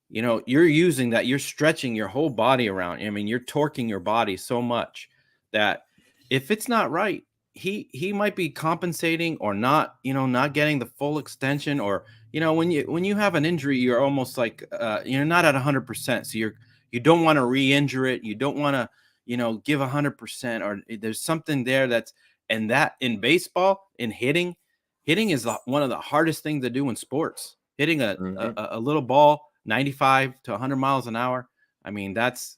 you know, you're using that, you're stretching your whole body around. I mean, you're torquing your body so much that if it's not right, he might be compensating or not, you know, not getting the full extension. Or, you know, when you have an injury, you're almost like you're not at 100%. So you don't want to re-injure it. You don't want to, you know, give 100%, or there's something there that's, and that in baseball, in hitting is one of the hardest things to do in sports. Hitting a little ball 95 to 100 miles an hour. I mean, that's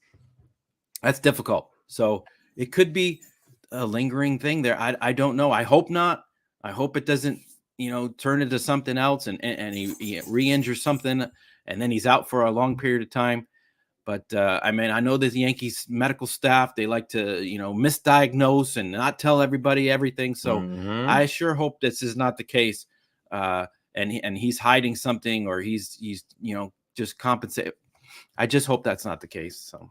difficult. So it could be a lingering thing there. I don't know. I hope not. I hope it doesn't, you know, turn into something else and he re-injures something and then he's out for a long period of time. But I mean, I know the Yankees medical staff, they like to, you know, misdiagnose and not tell everybody everything. So I sure hope this is not the case. And he's hiding something, or he's you know, just compensate. I just hope that's not the case. So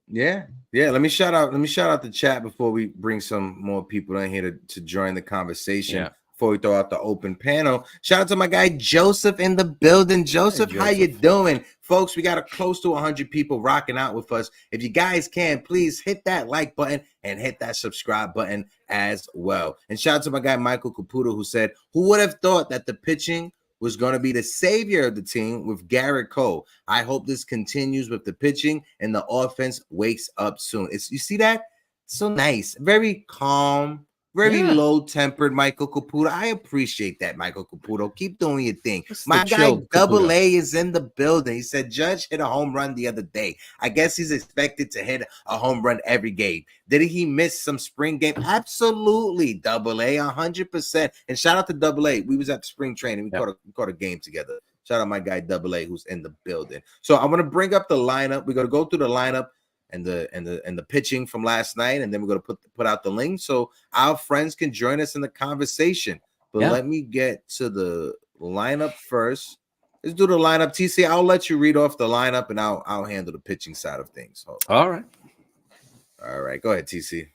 yeah. Let me shout out the chat before we bring some more people in here to join the conversation. Before we throw out the open panel, shout out to my guy Joseph in the building. Joseph, how you doing, folks? We got close to 100 people rocking out with us. If you guys can, please hit that like button and hit that subscribe button as well. And shout out to my guy Michael Caputo, who said, "Who would have thought that the pitching was going to be the savior of the team with Garrett Cole? I hope this continues with the pitching and the offense wakes up soon." You see that? So nice, very calm, Very Yeah. low-tempered Michael Caputo. I appreciate that, Michael Caputo. Keep doing your thing. My guy chilled Double Caputo. A is in the building. He said Judge hit a home run the other day. I guess he's expected to hit a home run every game. Did he miss some spring game? Absolutely, Double A, 100%. And shout out to Double A. We was at the spring training. We caught a game together. Shout out my guy Double A who's in the building. So I'm gonna bring up the lineup. We're gonna go through the lineup and the pitching from last night, and then we're gonna put out the link so our friends can join us in the conversation. But let me get to the lineup first. Let's do the lineup. TC, I'll let you read off the lineup, and I'll handle the pitching side of things. All right. Go ahead, TC.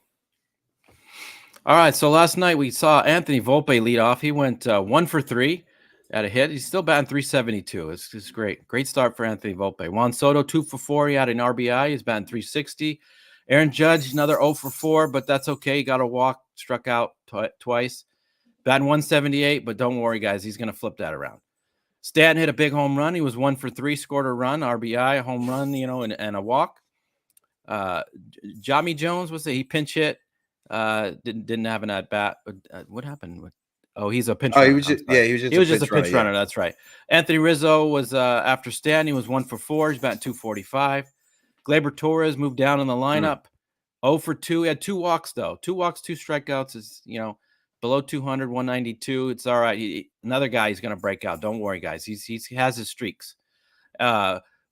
All right. So last night we saw Anthony Volpe lead off. He went 1 for 3 at a hit. He's still batting 372. It's great. Great start for Anthony Volpe. Juan Soto, 2 for 4. He had an RBI. He's batting 360. Aaron Judge, another 0 for 4, but that's okay. He got a walk, struck out twice. Batting 178, but don't worry, guys. He's going to flip that around. Stanton hit a big home run. He was 1 for 3, scored a run, RBI, a home run, and a walk. Jami Jones, he pinch hit. Didn't have an at bat. What happened? He's a pinch runner. He was just a pinch runner. That's right. Anthony Rizzo was after Stanton. He was 1 for 4. He's batting 245. Gleyber Torres moved down in the lineup. 0 for 2. He had 2 walks, though. 2 walks, 2 strikeouts is, below 200, 192. It's all right. Another guy he's going to break out. Don't worry, guys. He has his streaks.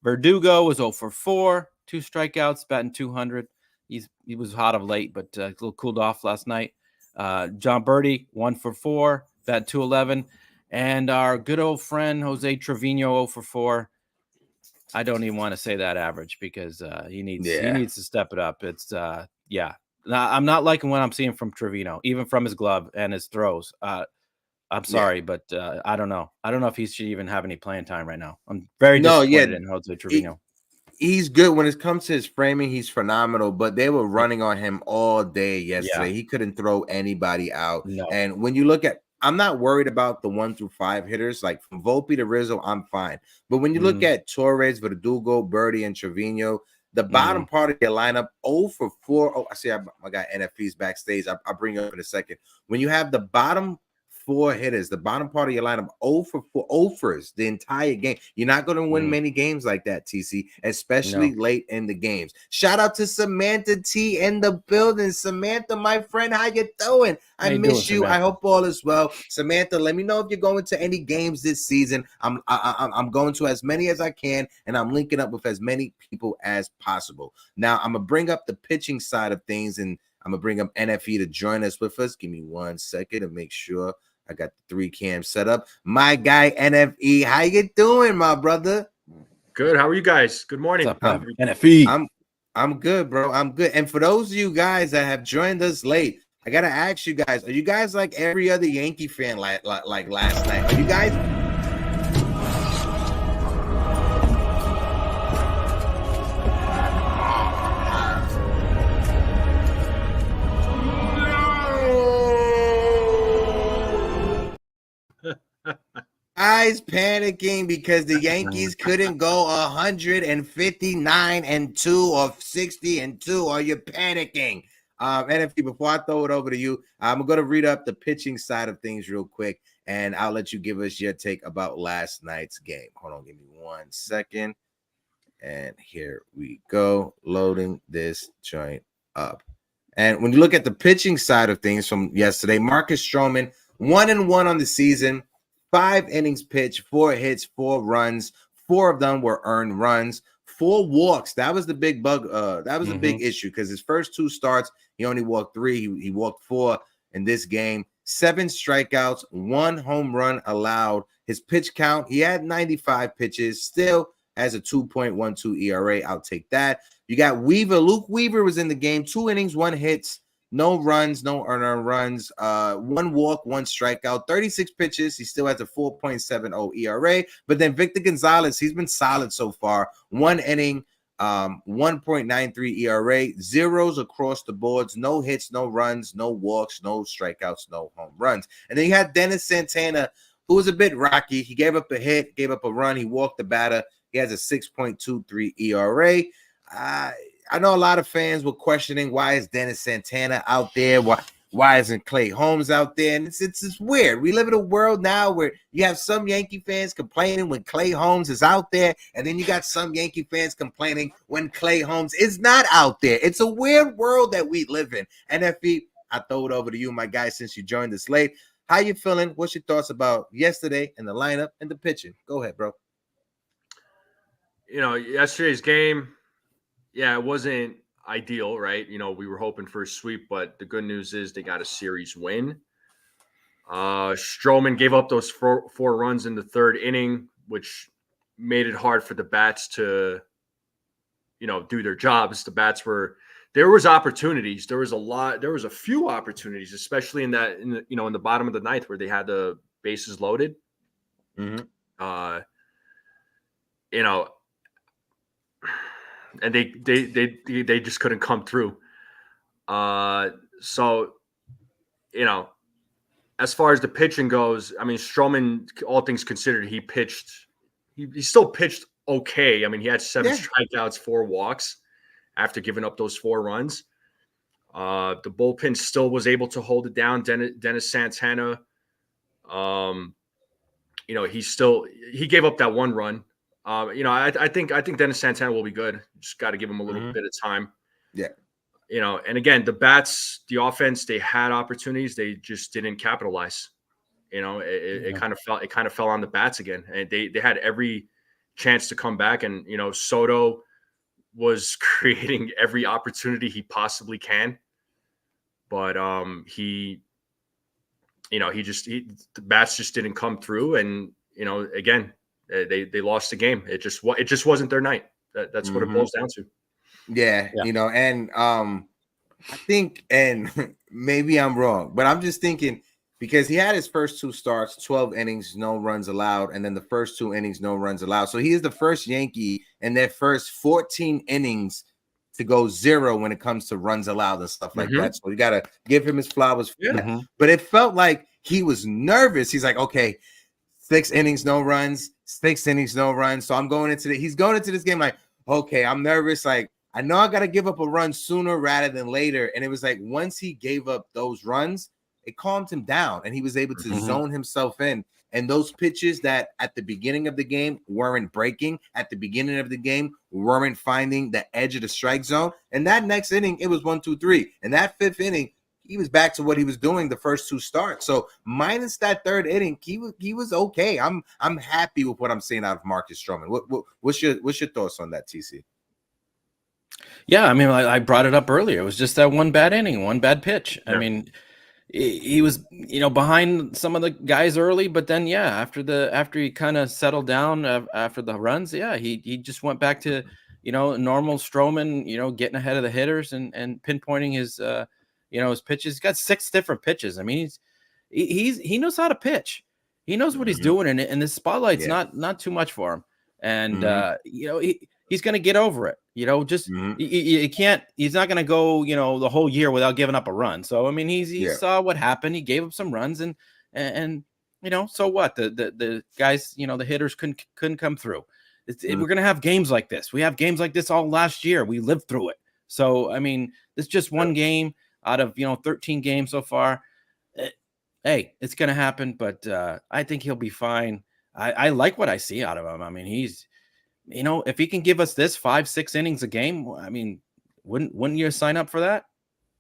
Verdugo was 0 for 4. 2 strikeouts, batting 200. He was hot of late, but a little cooled off last night. John Birdie, 1 for 4, batting 211. And our good old friend, Jose Trevino, 0 for 4. I don't even want to say that average because he needs to step it up. It's I'm not liking what I'm seeing from Trevino, even from his glove and his throws. I'm sorry, but I don't know. I don't know if he should even have any playing time right now. I'm very disappointed in Jose Trevino. He's good when it comes to his framing. He's phenomenal, but they were running on him all day yesterday. Yeah. He couldn't throw anybody out. No. And when you look at, I'm not worried about the 1 through 5 hitters. Like from Volpe to Rizzo, I'm fine. But when you look at Torres, Verdugo, Birdie, and Trevino, the bottom part of your lineup, 0 for 4. Oh, I see. I got NFPs backstage. I'll bring you up in a second. When you have the bottom 4 hitters, the bottom part of your lineup, 0 for 4, offers the entire game. You're not going to win many games like that, TC, especially late in the games. Shout out to Samantha T in the building. Samantha, my friend, how you doing? I miss you. Samantha? I hope all is well. Samantha, let me know if you're going to any games this season. I'm going to as many as I can, and I'm linking up with as many people as possible. Now, I'm going to bring up the pitching side of things, and I'm going to bring up NFE to join us with us. Give me 1 second to make sure I got the 3 cams set up. My guy, NFE, how you doing, my brother? Good. How are you guys? Good morning. What's up, NFE? I'm good, bro. I'm good. And for those of you guys that have joined us late, I got to ask you guys, are you guys like every other Yankee fan like last night? Are you guys... Guys panicking because the Yankees couldn't go 159-2 or 60-2. Are you panicking? NFT, before I throw it over to you, I'm going to read up the pitching side of things real quick, and I'll let you give us your take about last night's game. Hold on, give me 1 second. And here we go, loading this joint up. And when you look at the pitching side of things from yesterday, Marcus Stroman, 1-1 on the season. 5 innings pitched, 4 hits, 4 runs. 4 of them were earned runs. 4 walks. That was the big bug. That was a big issue because his first 2 starts, he only walked 3. He walked 4 in this game. 7 strikeouts, 1 home run allowed. His pitch count, he had 95 pitches, still has a 2.12 ERA. I'll take that. You got Weaver. Luke Weaver was in the game. 2 innings, 1 hits. No runs, no earned runs, 1 walk, 1 strikeout, 36 pitches. He still has a 4.70 ERA. But then Victor Gonzalez, he's been solid so far. 1 inning, 1.93 ERA, zeros across the boards, no hits, no runs, no walks, no strikeouts, no home runs. And then you had Dennis Santana, who was a bit rocky. He gave up a hit, gave up a run. He walked the batter. He has a 6.23 ERA. I know a lot of fans were questioning why is Dennis Santana out there? Why Why isn't Clay Holmes out there? And it's weird. We live in a world now where you have some Yankee fans complaining when Clay Holmes is out there, and then you got some Yankee fans complaining when Clay Holmes is not out there. It's a weird world that we live in. NFB, I throw it over to you, my guy, since you joined us late. How you feeling? What's your thoughts about yesterday and the lineup and the pitching? Go ahead, bro. Yesterday's game, yeah, it wasn't ideal, right? We were hoping for a sweep, but the good news is they got a series win. Stroman gave up those four runs in the third inning, which made it hard for the bats to, do their jobs. There was opportunities. There was a few opportunities, especially in the bottom of the ninth where they had the bases loaded. Mm-hmm. And they just couldn't come through. So, as far as the pitching goes, I mean, Stroman, all things considered, he still pitched okay. I mean, he had 7 strikeouts, 4 walks after giving up those 4 runs. The bullpen still was able to hold it down. Dennis Santana, he gave up that 1 run. I think Dennis Santana will be good. Just got to give him a little bit of time. Yeah. And again, the bats, the offense, they had opportunities. They just didn't capitalize. It kind of fell on the bats again, and they had every chance to come back. And Soto was creating every opportunity he possibly can, but the bats just didn't come through, and again. They lost the game. It just wasn't their night. That's what it boils down to. Yeah. And I think, and maybe I'm wrong, but I'm just thinking because he had his first 2 starts, 12 innings, no runs allowed, and then the first 2 innings, no runs allowed. So he is the first Yankee in their first 14 innings to go 0 when it comes to runs allowed and stuff like that. So you got to give him his flowers. But it felt like he was nervous. He's like, okay, 6 innings, no runs, 6 innings, no runs. So he's going into this game like, okay, I'm nervous. Like, I know I got to give up a run sooner rather than later. And it was like, once he gave up those runs, it calmed him down and he was able to zone himself in. And those pitches that at the beginning of the game weren't breaking, at the beginning of the game weren't finding the edge of the strike zone. And that next inning, it was 1, 2, 3. And that 5th inning, he was back to what he was doing the first 2 starts. So minus that 3rd inning, he was okay. I'm happy with what I'm seeing out of Marcus Stroman. What's your thoughts on that, TC? Yeah, I mean, I brought it up earlier. It was just that 1 bad inning, 1 bad pitch. Yeah. I mean, he was behind some of the guys early, but then after he kind of settled down after the runs, he just went back to normal Stroman, getting ahead of the hitters and pinpointing his his pitches. He's got 6 different pitches. I mean, he knows how to pitch. He knows what he's doing, and the spotlight's not too much for him. And he's going to get over it. You can't. He's not going to go the whole year without giving up a run. So I mean, he saw what happened. He gave up some runs, and so what? The guys, the hitters couldn't come through. We're going to have games like this. We have games like this all last year. We lived through it. So I mean, it's just 1 game out of 13 games so far. Hey, it's going to happen, but I think he'll be fine. I like what I see out of him. I mean, he's if he can give us this 5-6 innings a game, I mean, wouldn't you sign up for that?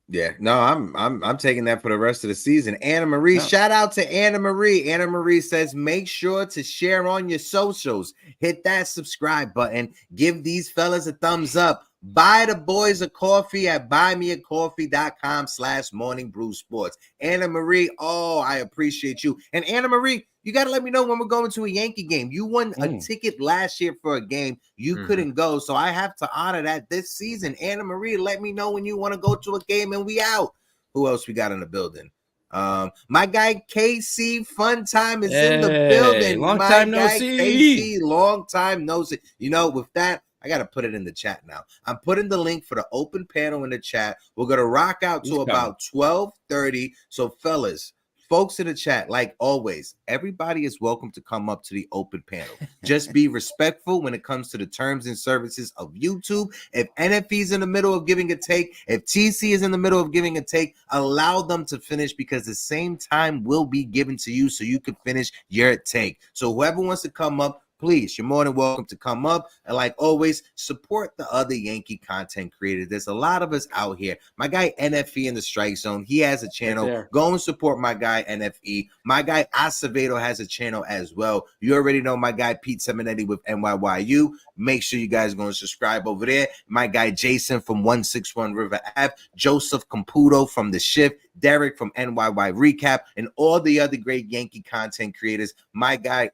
Yeah, no, I'm taking that for the rest of the season. Anna Marie, shout out to Anna Marie. Anna Marie says, make sure to share on your socials. Hit that subscribe button. Give these fellas a thumbs up. Buy the boys a coffee at buymeacoffee.com/morningbrewsports. Anna Marie, I appreciate you. And Anna Marie, you got to let me know when we're going to a Yankee game. You won a ticket last year for a game. You couldn't go, so I have to honor that this season. Anna Marie, let me know when you want to go to a game and we out. Who else we got in the building? My guy KC Fun Time is in the building. Long time no see. KC, long time no see. With that, I got to put it in the chat now. I'm putting the link for the open panel in the chat. We're going to rock out to about 12:30. So, fellas, folks in the chat, like always, everybody is welcome to come up to the open panel. Just be respectful when it comes to the terms and services of YouTube. If NFE is in the middle of giving a take, if TC is in the middle of giving a take, allow them to finish, because the same time will be given to you so you can finish your take. So whoever wants to come up, please, you're more than welcome to come up. And like always, support the other Yankee content creators. There's a lot of us out here. My guy NFE in the Strike Zone, he has a channel. Go and support my guy NFE. My guy Acevedo has a channel as well. You already know my guy Pete Seminetti with NYYU. Make sure you guys are going to subscribe over there. My guy Jason from 161 River Ave, Joseph Computo from The Shift, Derek from NYY Recap, and all the other great Yankee content creators. My guy...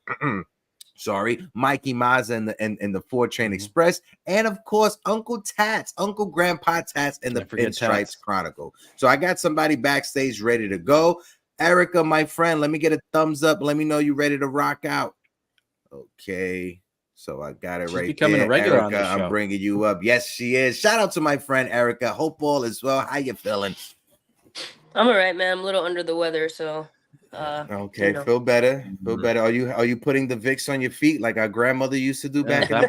Mikey Mazza and the 4-Train Express, and of course Uncle Tats, Uncle Grandpa Tats, and the Pinstripes Chronicle. So I got somebody backstage ready to go. Erica, my friend, let me get a thumbs up. Let me know you're ready to rock out. Okay, so I got it right there. A regular Erica, on the show. I'm bringing you up. Yes, she is. Shout out to my friend Erica. Hope all is well. How you feeling? I'm all right, man. I'm a little under the weather, so. Okay, feel better. Are you putting the Vicks on your feet like our grandmother used to do back in the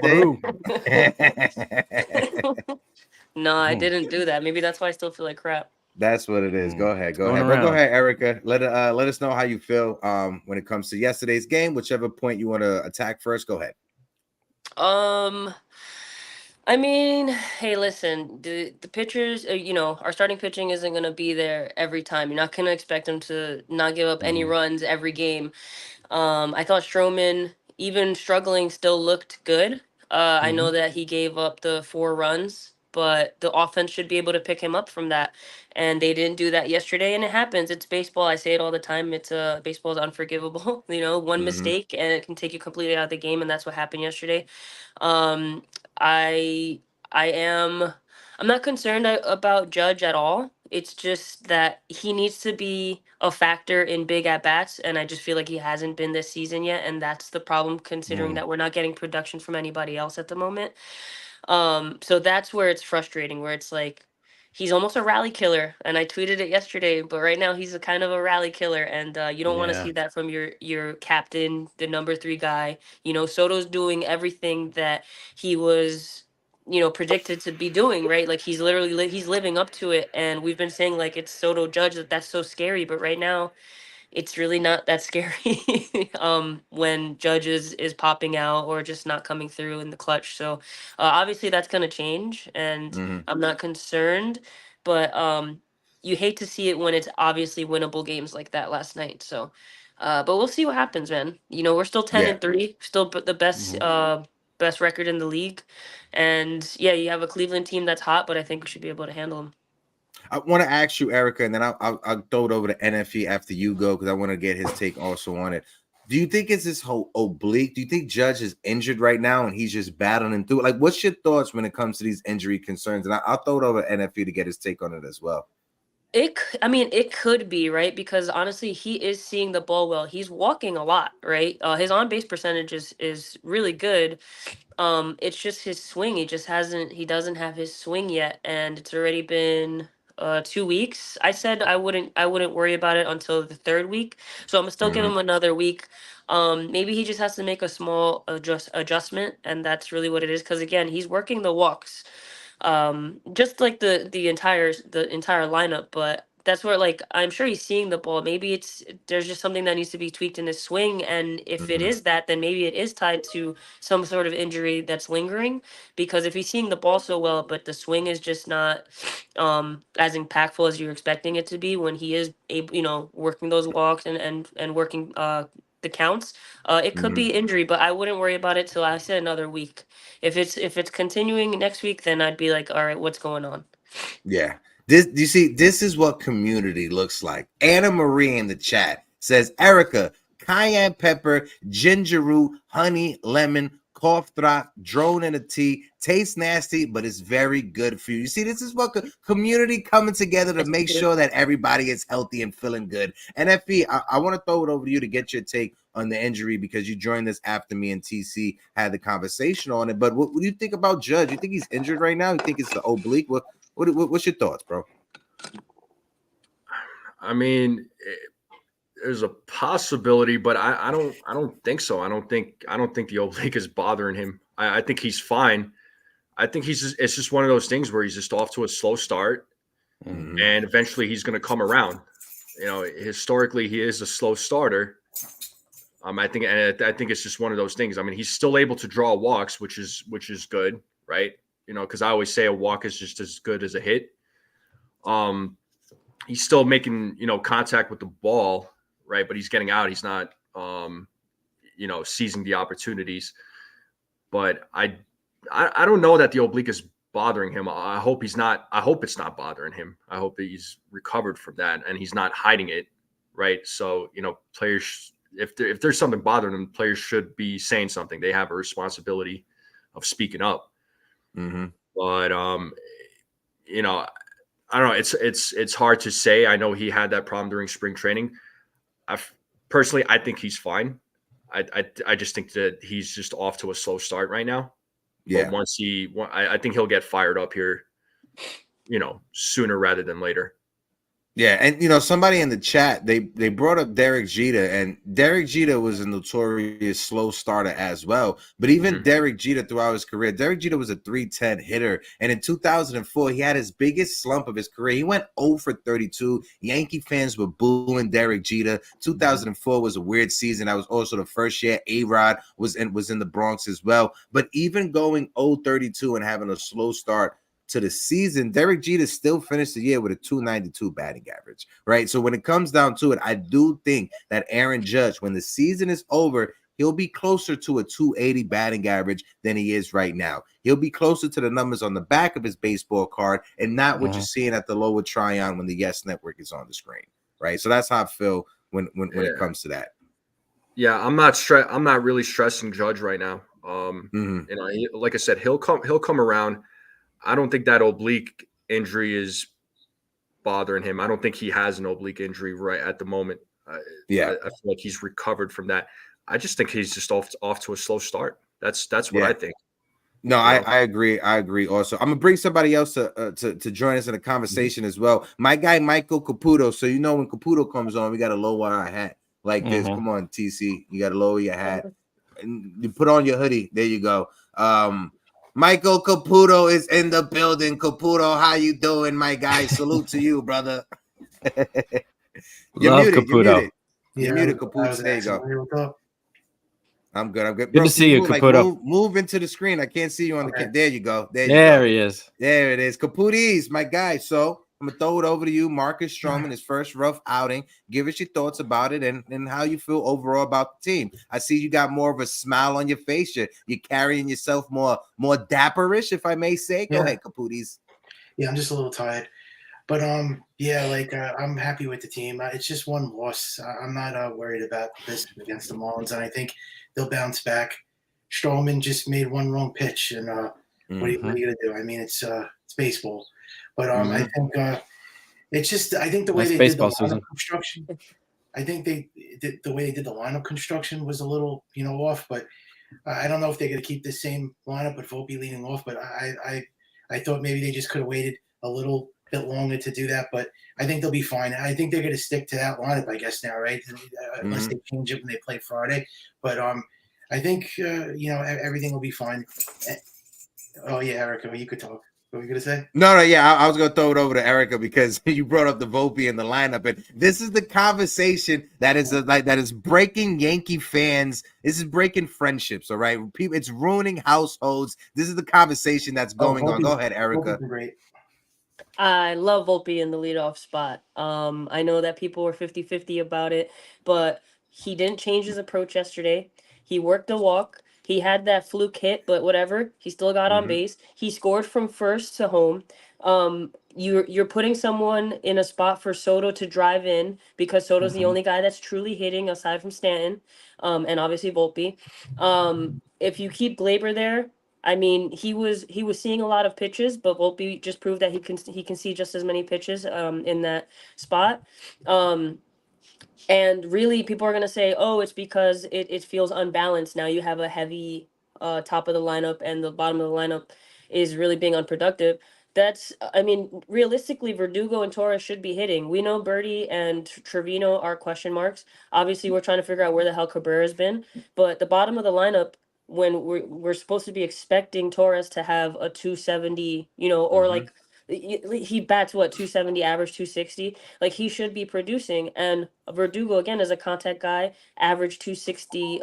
day? No, I didn't do that. Maybe that's why I still feel like crap. That's what it is. Go ahead. Go ahead, Erica. Let us know how you feel when it comes to yesterday's game. Whichever point you want to attack first, go ahead. I mean, hey, listen, the pitchers, our starting pitching isn't going to be there every time. You're not going to expect them to not give up any runs every game. I thought Stroman, even struggling, still looked good. I know that he gave up the 4 runs, but the offense should be able to pick him up from that. And they didn't do that yesterday, and it happens. It's baseball. I say it all the time. Baseball is unforgivable. One mistake, and it can take you completely out of the game, and that's what happened yesterday. I'm not concerned about Judge at all. It's just that he needs to be a factor in big at bats, and I just feel like he hasn't been this season yet, and that's the problem considering that we're not getting production from anybody else at the moment. So that's where it's frustrating, where it's like he's almost a rally killer, and I tweeted it yesterday, but right now he's a kind of a rally killer, and you don't want to see that from your captain, the number 3 guy. Soto's doing everything that he was predicted to be doing, right? Like he's literally he's living up to it, and we've been saying like it's Soto Judge, that's so scary, but right now it's really not that scary when Judge is popping out or just not coming through in the clutch. So obviously that's going to change, and I'm not concerned, but you hate to see it when it's obviously winnable games like that last night. So but we'll see what happens, man. We're still 10-3, still the best best record in the league, and you have a Cleveland team that's hot, but I think we should be able to handle them. I want to ask you, Erica, and then I'll throw it over to NFE after you go, because I want to get his take also on it. Do you think it's this whole oblique? Do you think Judge is injured right now and he's just battling through it? Like, what's your thoughts when it comes to these injury concerns? And I'll throw it over to NFE to get his take on it as well. It could be, right? Because honestly, he is seeing the ball well. He's walking a lot, right? His on-base percentage is really good. It's just his swing. He doesn't have his swing yet, and it's already been 2 weeks. I said I wouldn't worry about it until the 3rd week. So I'm gonna still give him another week. Maybe he just has to make a small adjustment, and that's really what it is. Because again, he's working the walks, just like the entire lineup. But that's where, like, I'm sure he's seeing the ball. Maybe there's just something that needs to be tweaked in his swing, and if it is that, then maybe it is tied to some sort of injury that's lingering. Because if he's seeing the ball so well, but the swing is just not as impactful as you're expecting it to be when he is able, working those walks and working the counts, it could be injury, but I wouldn't worry about it till I said another week. If it's continuing next week, then I'd be like, all right, what's going on? Yeah. This is what community looks like. Anna Marie in the chat says, Erica, cayenne pepper, ginger root, honey, lemon, cough drop, drone in a tea, tastes nasty, but it's very good for you. You see, this is what community coming together to make sure that everybody is healthy and feeling good. NFE, I want to throw it over to you to get your take on the injury, because you joined us after me and TC had the conversation on it. But what do you think about Judge? You think he's injured right now? You think it's the oblique? What's your thoughts, bro? I mean, There's a possibility, but I don't think so. I don't think the oblique is bothering him. I think he's fine. I think it's just one of those things where he's just off to a slow start, Mhm. and eventually he's going to come around. You know, historically he is a slow starter. I think it's just one of those things. I mean, he's still able to draw walks, which is good, right? You know, because I always say a walk is just as good as a hit. He's still making, you know, contact with the ball, right? But he's getting out. He's not, you know, seizing the opportunities. But I don't know that the oblique is bothering him. I hope it's not bothering him. I hope that he's recovered from that and he's not hiding it, right? So, you know, players, if there's something bothering them, players should be saying something. They have a responsibility of speaking up. Mm-hmm. But you know, I don't know. It's hard to say. I know he had that problem during spring training. Personally, I think he's fine. I just think that he's just off to a slow start right now. Yeah. But I think he'll get fired up here, you know, sooner rather than later. Yeah, and you know, somebody in the chat, they brought up Derek Jeter, and Derek Jeter was a notorious slow starter as well. But even Derek Jeter throughout his career, Derek Jeter was a 310 hitter, and in 2004, he had his biggest slump of his career. He went 0 for 32. Yankee fans were booing Derek Jeter. 2004 was a weird season. That was also the first year A-Rod was in the Bronx as well. But even going 0-32 and having a slow start to the season, Derek Jeter still finished the year with a 292 batting average, right? So when it comes down to it, I do think that Aaron Judge, when the season is over, he'll be closer to a 280 batting average than he is right now. He'll be closer to the numbers on the back of his baseball card and not what you're seeing at the lower Tryon when the Yes Network is on the screen, right? So that's how I feel when it comes to that. Yeah, I'm not really stressing Judge right now. You know, like I said, he'll come around. I don't think that oblique injury is bothering him. I don't think he has an oblique injury right at the moment. I feel like he's recovered from that. I just think he's just off to a slow start. That's what I think. No, I agree. I agree. Also, I'm gonna bring somebody else to join us in the conversation as well. My guy Michael Caputo. So you know when Caputo comes on, we got to lower our hat like this. Come on, TC, you got to lower your hat. And you put on your hoodie. There you go. Michael Caputo is in the building. Caputo, how you doing, my guy? Salute to you, brother. You're muted. Caputo. You're muted, Caputo. There you go. I'm good. Good to see you, Caputo. Move into the screen. I can't see you on the. There you go. There he is. There it is. Caputis, my guy. So I'm gonna throw it over to you, Marcus Stroman, his first rough outing. Give us your thoughts about it and how you feel overall about the team. I see you got more of a smile on your face. You're carrying yourself more dapperish, if I may say. Go ahead, Caputis. Yeah, I'm just a little tired. But yeah, like I'm happy with the team. It's just one loss. I'm not worried about this against the Marlins, and I think they'll bounce back. Stroman just made one wrong pitch, and what are you gonna do? I mean, it's baseball, but I think it's just I think the way they did the lineup construction. I think the way they did the lineup construction was a little off, but I don't know if they're gonna keep the same lineup with Volpe leading off. But I thought maybe they just could have waited a little bit longer to do that, but I think they'll be fine. I think they're going to stick to that lineup, I guess now, right? Unless they change it when they play Friday. But I think everything will be fine. Oh yeah, Erica, you could talk. What were you gonna say? No, yeah, I was gonna throw it over to Erica because you brought up the Volpe in the lineup, and this is the conversation that is breaking Yankee fans. This is breaking friendships. All right, people, it's ruining households. This is the conversation that's going on. Go ahead, Erica. Great. I love Volpe in the leadoff spot. I know that people were 50-50 about it, but he didn't change his approach yesterday. He worked a walk. He had that fluke hit, but whatever. He still got on base. He scored from first to home. You're putting someone in a spot for Soto to drive in because Soto's the only guy that's truly hitting aside from Stanton, and obviously Volpe. If you keep Glaber there, I mean, he was seeing a lot of pitches, but Volpe just proved that he can see just as many pitches in that spot. And really, people are gonna say, "Oh, it's because it feels unbalanced." Now you have a heavy top of the lineup, and the bottom of the lineup is really being unproductive. I mean, realistically, Verdugo and Torres should be hitting. We know Birdie and Trevino are question marks. Obviously, we're trying to figure out where the hell Cabrera's been. But the bottom of the lineup, when we're supposed to be expecting Torres to have a 270, or like he bats what 270 average 260. Like he should be producing. And Verdugo again is a contact guy, average 260.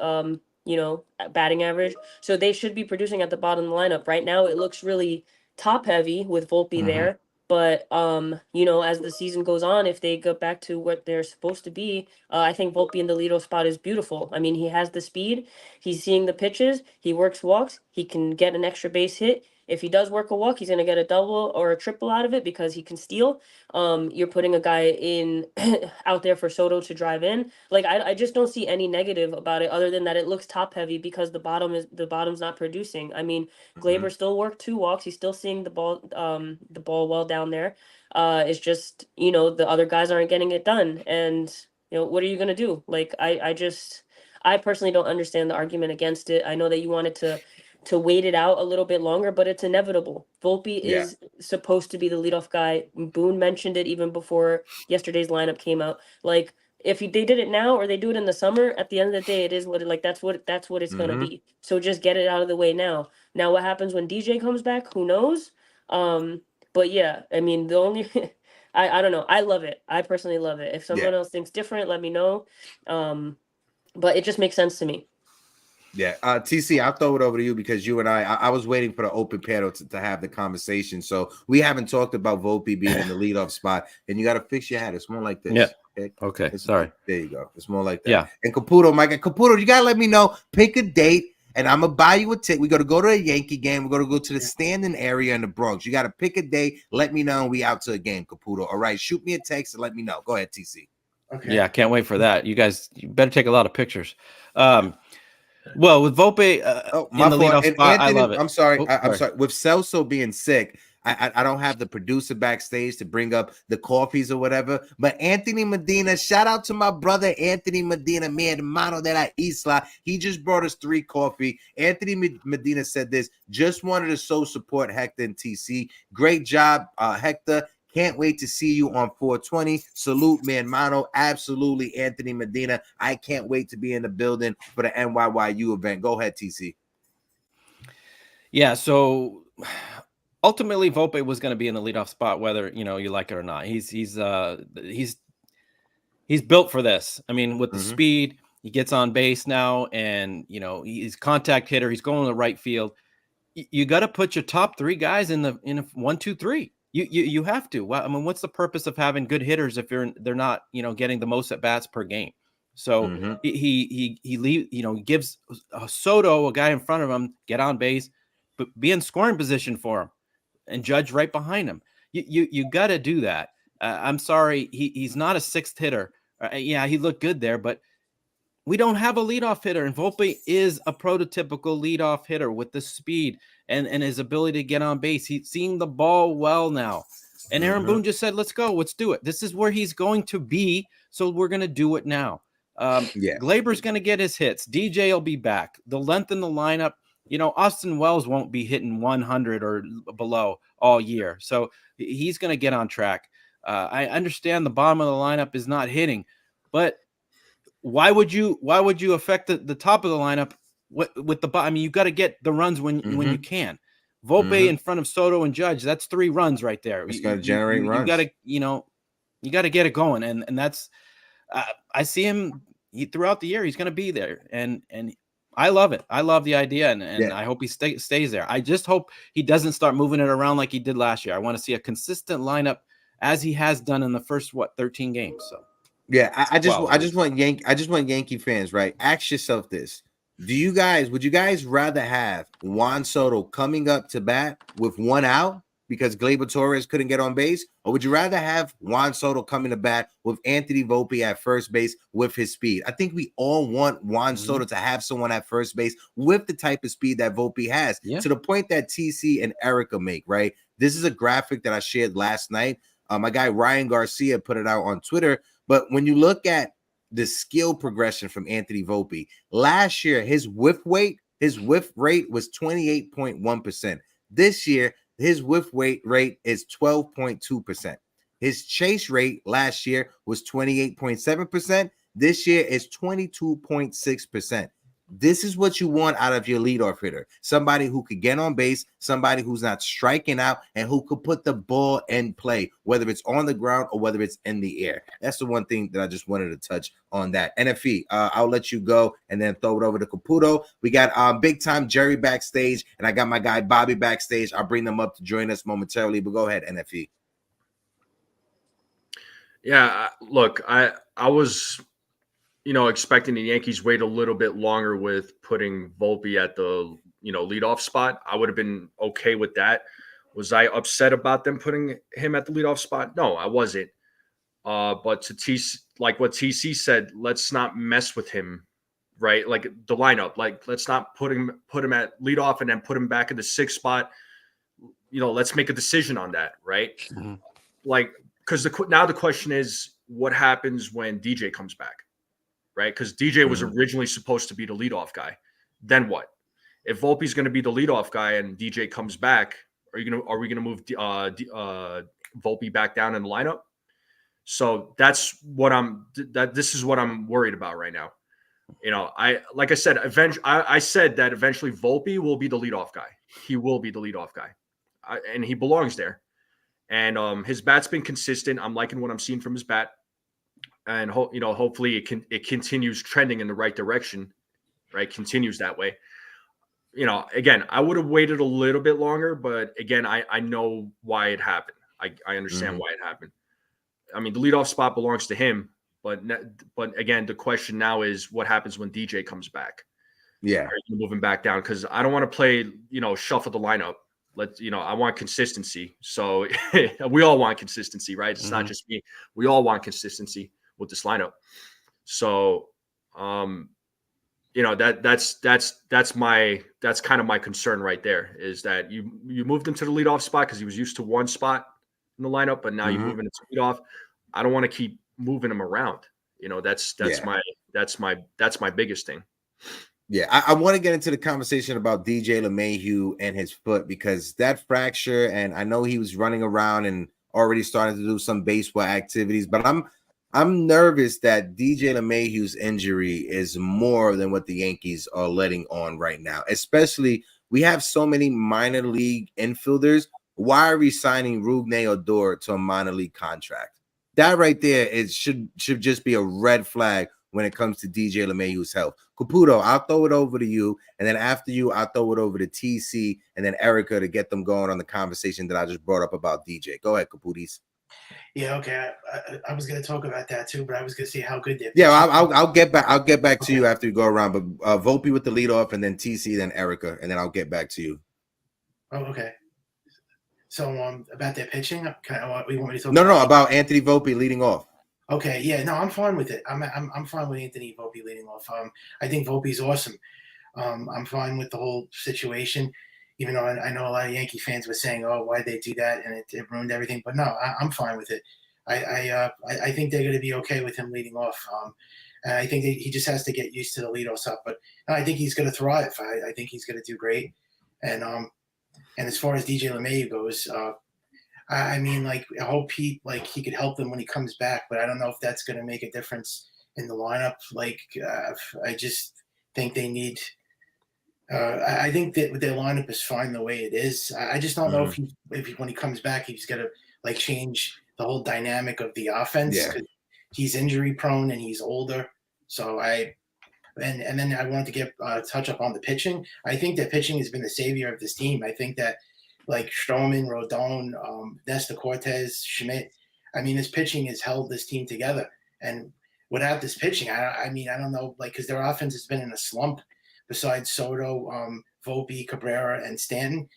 Batting average. So they should be producing at the bottom of the lineup. Right now, it looks really top heavy with Volpe there. But as the season goes on, if they go back to what they're supposed to be, I think Volpe in the leadoff spot is beautiful. I mean, he has the speed, he's seeing the pitches, he works walks, he can get an extra base hit. If he does work a walk, he's gonna get a double or a triple out of it because he can steal. You're putting a guy in out there for Soto to drive in. Like I just don't see any negative about it other than that it looks top heavy because the bottom's not producing. I mean, Glaber still worked 2 walks. He's still seeing the ball well down there. It's just, the other guys aren't getting it done. And, what are you going to do? Like, I personally don't understand the argument against it. I know that you wanted to wait it out a little bit longer, but it's inevitable. Volpe is supposed to be the leadoff guy. Boone mentioned it even before yesterday's lineup came out. Like, if they did it now or they do it in the summer, at the end of the day, it is what that's what it's gonna be. So just get it out of the way now. Now, what happens when DJ comes back? Who knows? But yeah, I mean, the only I don't know. I love it. I personally love it. If someone else thinks different, let me know. But it just makes sense to me. Yeah, TC, I'll throw it over to you because you and I was waiting for the open panel to have the conversation. So we haven't talked about Volpe being in the leadoff spot, and you got to fix your hat. It's more like this. Yeah. Okay. Okay. Sorry. There you go. It's more like that. Yeah. And Caputo, you got to let me know. Pick a date, and I'm going to buy you a ticket. We're going to go to a Yankee game. We're going to go to the Stanton area in the Bronx. You got to pick a date. Let me know, and we out to a game, Caputo. All right. Shoot me a text and let me know. Go ahead, TC. Okay. Yeah, can't wait for that. You better take a lot of pictures. Well, with Volpe in the leadoff spot, Anthony, I love it. I'm sorry. I'm sorry. With Celso being sick, I don't have the producer backstage to bring up the coffees or whatever. But Anthony Medina, shout out to my brother Anthony Medina, mi hermano de la isla. He just brought us 3 coffee. Anthony Medina said this, just wanted to show support Hector and TC. Great job, Hector. Can't wait to see you on 420. Salute, mi hermano. Absolutely, Anthony Medina. I can't wait to be in the building for the NYYU event. Go ahead, TC. Yeah, so ultimately Volpe was going to be in the leadoff spot, whether you like it or not. He's built for this. I mean, with the speed, he gets on base now, and he's contact hitter. He's going to the right field. You got to put your top 3 guys in a 1, 2, 3. You have to. Well, I mean, what's the purpose of having good hitters if they're not getting the most at bats per game? So he gives Soto, a guy in front of him, get on base, but be in scoring position for him, and Judge right behind him. You got to do that. I'm sorry, he's not a 6th hitter. Yeah, he looked good there, but we don't have a leadoff hitter, and Volpe is a prototypical leadoff hitter with the speed and his ability to get on base. He's seeing the ball well now. And Aaron Boone just said, let's go. Let's do it. This is where he's going to be, so we're going to do it now. Glaber's going to get his hits. DJ will be back. The length in the lineup, Austin Wells won't be hitting 100 or below all year. So he's going to get on track. I understand the bottom of the lineup is not hitting, but why would you affect the top of the lineup with the bottom? I mean, you got to get the runs when you can. Volpe in front of Soto and Judge, that's 3 runs right there. It's going to generate runs. You got to get it going, and that's I see him throughout the year. He's going to be there, and I love it. I love the idea, and I hope he stays there. I just hope he doesn't start moving it around like he did last year. I want to see a consistent lineup as he has done in the first 13 games. So. Yeah, I just want Yankee fans, right? Ask yourself this. Would you guys rather have Juan Soto coming up to bat with 1 out because Gleyber Torres couldn't get on base? Or would you rather have Juan Soto coming to bat with Anthony Volpe at first base with his speed? I think we all want Juan Soto to have someone at first base with the type of speed that Volpe has. Yeah. To the point that TC and Erica make, right? This is a graphic that I shared last night. My guy Ryan Garcia put it out on Twitter. But when you look at the skill progression from Anthony Volpe, last year his whiff rate was 28.1%. This year, his whiff rate is 12.2%. His chase rate last year was 28.7%. This year is 22.6%. This is what you want out of your leadoff hitter. Somebody who could get on base, somebody who's not striking out, and who could put the ball in play, whether it's on the ground or whether it's in the air. That's the one thing that I just wanted to touch on that. NFE, I'll let you go and then throw it over to Caputo. We got big time Jerry backstage, and I got my guy Bobby backstage. I'll bring them up to join us momentarily, but go ahead, NFE. Yeah, look, I was expecting the Yankees wait a little bit longer with putting Volpe at the, leadoff spot. I would have been okay with that. Was I upset about them putting him at the leadoff spot? No, I wasn't. But like what TC said, let's not mess with him, right? Like the lineup, like let's not put him at leadoff and then put him back in the sixth spot. Let's make a decision on that, right? Mm-hmm. Like, because now the question is, what happens when DJ comes back? Right? Because DJ was originally supposed to be the leadoff guy. Then what? If Volpe's going to be the leadoff guy and DJ comes back, are we gonna move Volpe back down in the lineup? So this is what I'm worried about right now. I said that eventually Volpe will be the leadoff guy. He will be the leadoff guy, and he belongs there. And his bat's been consistent. I'm liking what I'm seeing from his bat. And hopefully it continues trending in the right direction, right? Continues that way. Again, I would have waited a little bit longer, but again, I know why it happened. I understand why it happened. I mean, the leadoff spot belongs to him, but again, the question now is what happens when DJ comes back? Yeah, moving back down, because I don't want to play, shuffle the lineup. I want consistency. So we all want consistency, right? It's not just me. We all want consistency with this lineup. So, that's kind of my concern right there, is that you moved him to the leadoff spot because he was used to one spot in the lineup, but now you move him to leadoff. I don't want to keep moving him around. That's my biggest thing. Yeah, I want to get into the conversation about DJ LeMahieu and his foot, because that fracture, and I know he was running around and already starting to do some baseball activities, but I'm nervous that DJ LeMahieu's injury is more than what the Yankees are letting on right now. Especially, we have so many minor league infielders. Why are we signing Rougned Odor to a minor league contract? That right there should just be a red flag when it comes to DJ LeMahieu's health. Caputo, I'll throw it over to you, and then after you, I'll throw it over to TC and then Erica to get them going on the conversation that I just brought up about DJ. Go ahead, Caputis. Yeah, okay. I was going to talk about that too, but I was going to see how good they're. Yeah, I'll get back. I'll get back to you after you go around. But Volpe with the leadoff, and then TC, then Erica, and then I'll get back to you. Oh, okay. So about their pitching, we want me to talk? No, about Anthony Volpe leading off. Okay, yeah, no, I'm fine with it. I'm fine with Anthony Volpe leading off. I think Volpe's awesome. I'm fine with the whole situation. Even though I know a lot of Yankee fans were saying, "Oh, why'd they do that?" and it ruined everything. But no, I'm fine with it. I think they're going to be okay with him leading off. And I think he just has to get used to the leadoff stuff. But I think he's going to thrive. I think he's going to do great. And as far as DJ LeMahieu goes, I mean, I hope he could help them when he comes back. But I don't know if that's going to make a difference in the lineup. I just think they need. I think that their lineup is fine the way it is. I just don't know if when he comes back, he's going to change the whole dynamic of the offense. Yeah. He's injury prone and he's older. So and then I wanted to get touch up on the pitching. I think that pitching has been the savior of this team. I think that Stroman, Rodon, Nestor Cortez, Schmidt. I mean, this pitching has held this team together. And without this pitching, I mean, I don't know, because their offense has been in a slump. Besides Soto, Volpe, Cabrera, and Stanton,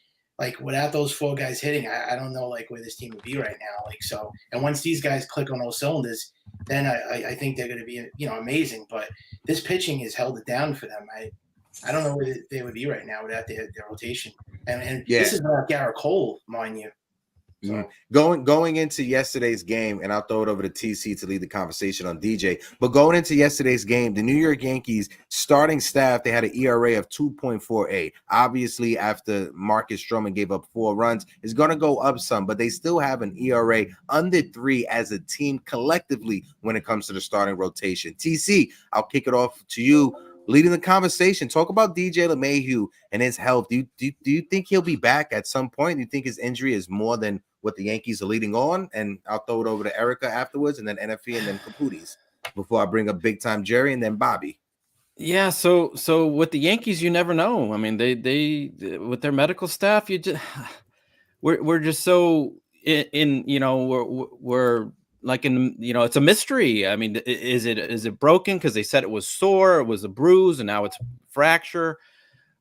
without those four guys hitting, I don't know where this team would be right now. So, and once these guys click on all cylinders, then I think they're going to be amazing. But this pitching has held it down for them. I don't know where they would be right now without their rotation. And this is not Garrett Cole, mind you. So Going into yesterday's game, and I'll throw it over to TC to lead the conversation on DJ. But going into yesterday's game, the New York Yankees starting staff, they had an ERA of 2.48. Obviously, after Marcus Stroman gave up 4 runs, it's going to go up some, but they still have an ERA under 3 as a team collectively when it comes to the starting rotation. TC, I'll kick it off to you. Leading the conversation, talk about DJ LeMahieu and his health. Do you think he'll be back at some point? Do you think his injury is more than what the Yankees are leading on? And I'll throw it over to Erica afterwards, and then NFE, and then Caputis before I bring up Big Time Jerry and then Bobby. Yeah, so with the Yankees, you never know. I mean, they with their medical staff, you just we're just so in you know, we're like in, you know, it's a mystery. I mean, is it broken because they said it was sore, it was a bruise, and now it's fracture?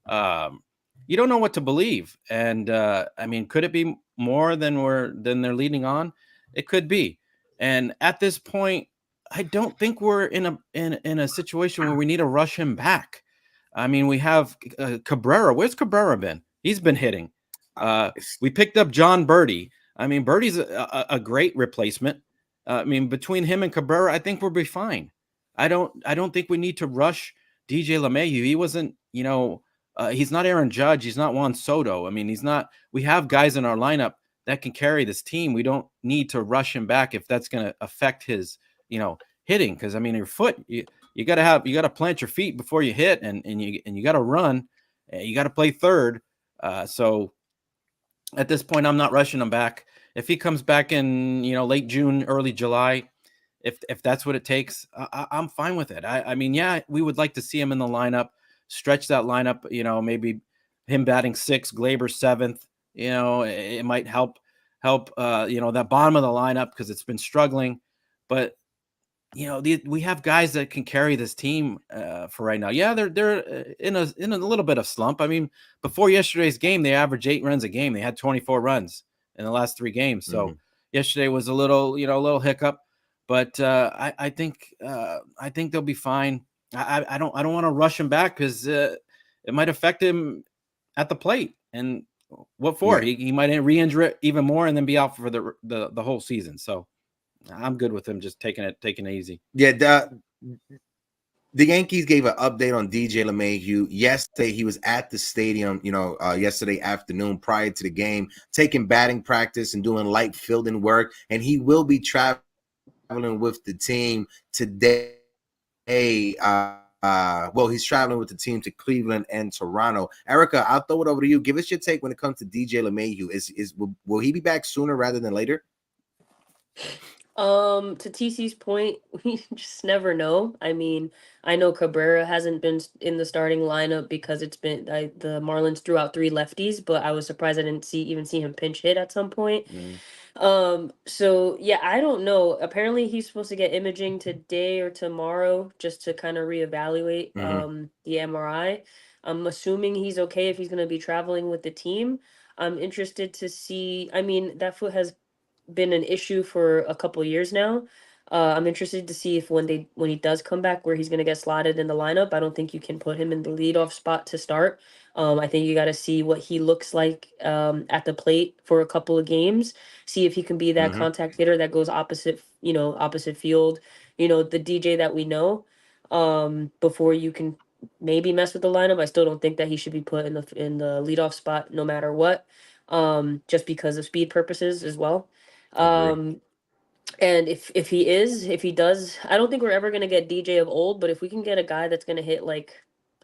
You don't know what to believe. And I mean, could it be more than they're leading on? It could be. And at this point, I don't think we're in a situation where we need to rush him back. I mean, we have Cabrera. Where's Cabrera been? He's been hitting. We picked up John Birdie. I mean, Birdie's a great replacement. I mean, between him and Cabrera, I think we'll be fine. I don't think we need to rush DJ LeMahieu. He wasn't, you know, he's not Aaron Judge. He's not Juan Soto. I mean, he's not. We have guys in our lineup that can carry this team. We don't need to rush him back if that's going to affect his, you know, hitting. Because I mean, your foot, you got to plant your feet before you hit, and you got to run. You got to play third. So at this point, I'm not rushing him back. If he comes back in, you know, late June, early July, if that's what it takes, I'm fine with it. I mean, yeah, we would like to see him in the lineup, stretch that lineup, you know, maybe him batting 6th, Glaber 7th, you know, it might help, you know, that bottom of the lineup because it's been struggling. But, you know, we have guys that can carry this team for right now. Yeah, they're in a little bit of slump. I mean, before yesterday's game, they averaged 8 runs a game. They had 24 runs in the last 3 games. So yesterday was a little hiccup, but I think they'll be fine. I don't want to rush him back because it might affect him at the plate. And what for? Yeah. He might re-injure it even more and then be out for the whole season. So I'm good with him just taking it easy. Yeah, the Yankees gave an update on DJ LeMahieu yesterday. He was at the stadium, you know, yesterday afternoon prior to the game, taking batting practice and doing light fielding work. And he will be traveling with the team today. Well, he's traveling with the team to Cleveland and Toronto. Erica, I'll throw it over to you. Give us your take when it comes to DJ LeMahieu. Will he be back sooner rather than later? To TC's point, we just never know. I mean, I know Cabrera hasn't been in the starting lineup because it's been the Marlins threw out 3 lefties, but I was surprised I didn't even see him pinch hit at some point. So yeah, I don't know. Apparently he's supposed to get imaging today or tomorrow just to kind of reevaluate the MRI. I'm assuming he's okay if he's going to be traveling with the team. I'm interested to see. I mean, that foot has been an issue for a couple years now. I'm interested to see if when he does come back, where he's going to get slotted in the lineup. I don't think you can put him in the leadoff spot to start. I think you got to see what he looks like at the plate for a couple of games. See if he can be that contact hitter that goes opposite field. You know, the DJ that we know. Before you can maybe mess with the lineup. I still don't think that he should be put in the leadoff spot no matter what. Just because of speed purposes as well. And if he does, I don't think we're ever gonna get DJ of old, but if we can get a guy that's gonna hit like,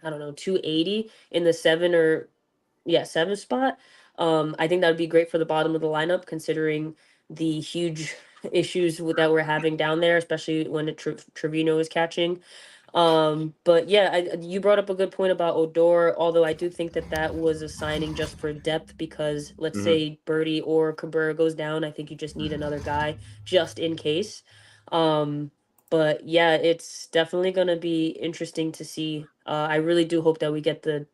I don't know, 280 in the 7 spot, I think that would be great for the bottom of the lineup, considering the huge issues that we're having down there, especially when Trevino is catching. But yeah, you brought up a good point about Odor, although I do think that was a signing just for depth because let's say Birdie or Cabrera goes down, I think you just need another guy just in case. But yeah, it's definitely going to be interesting to see. I really do hope that we get a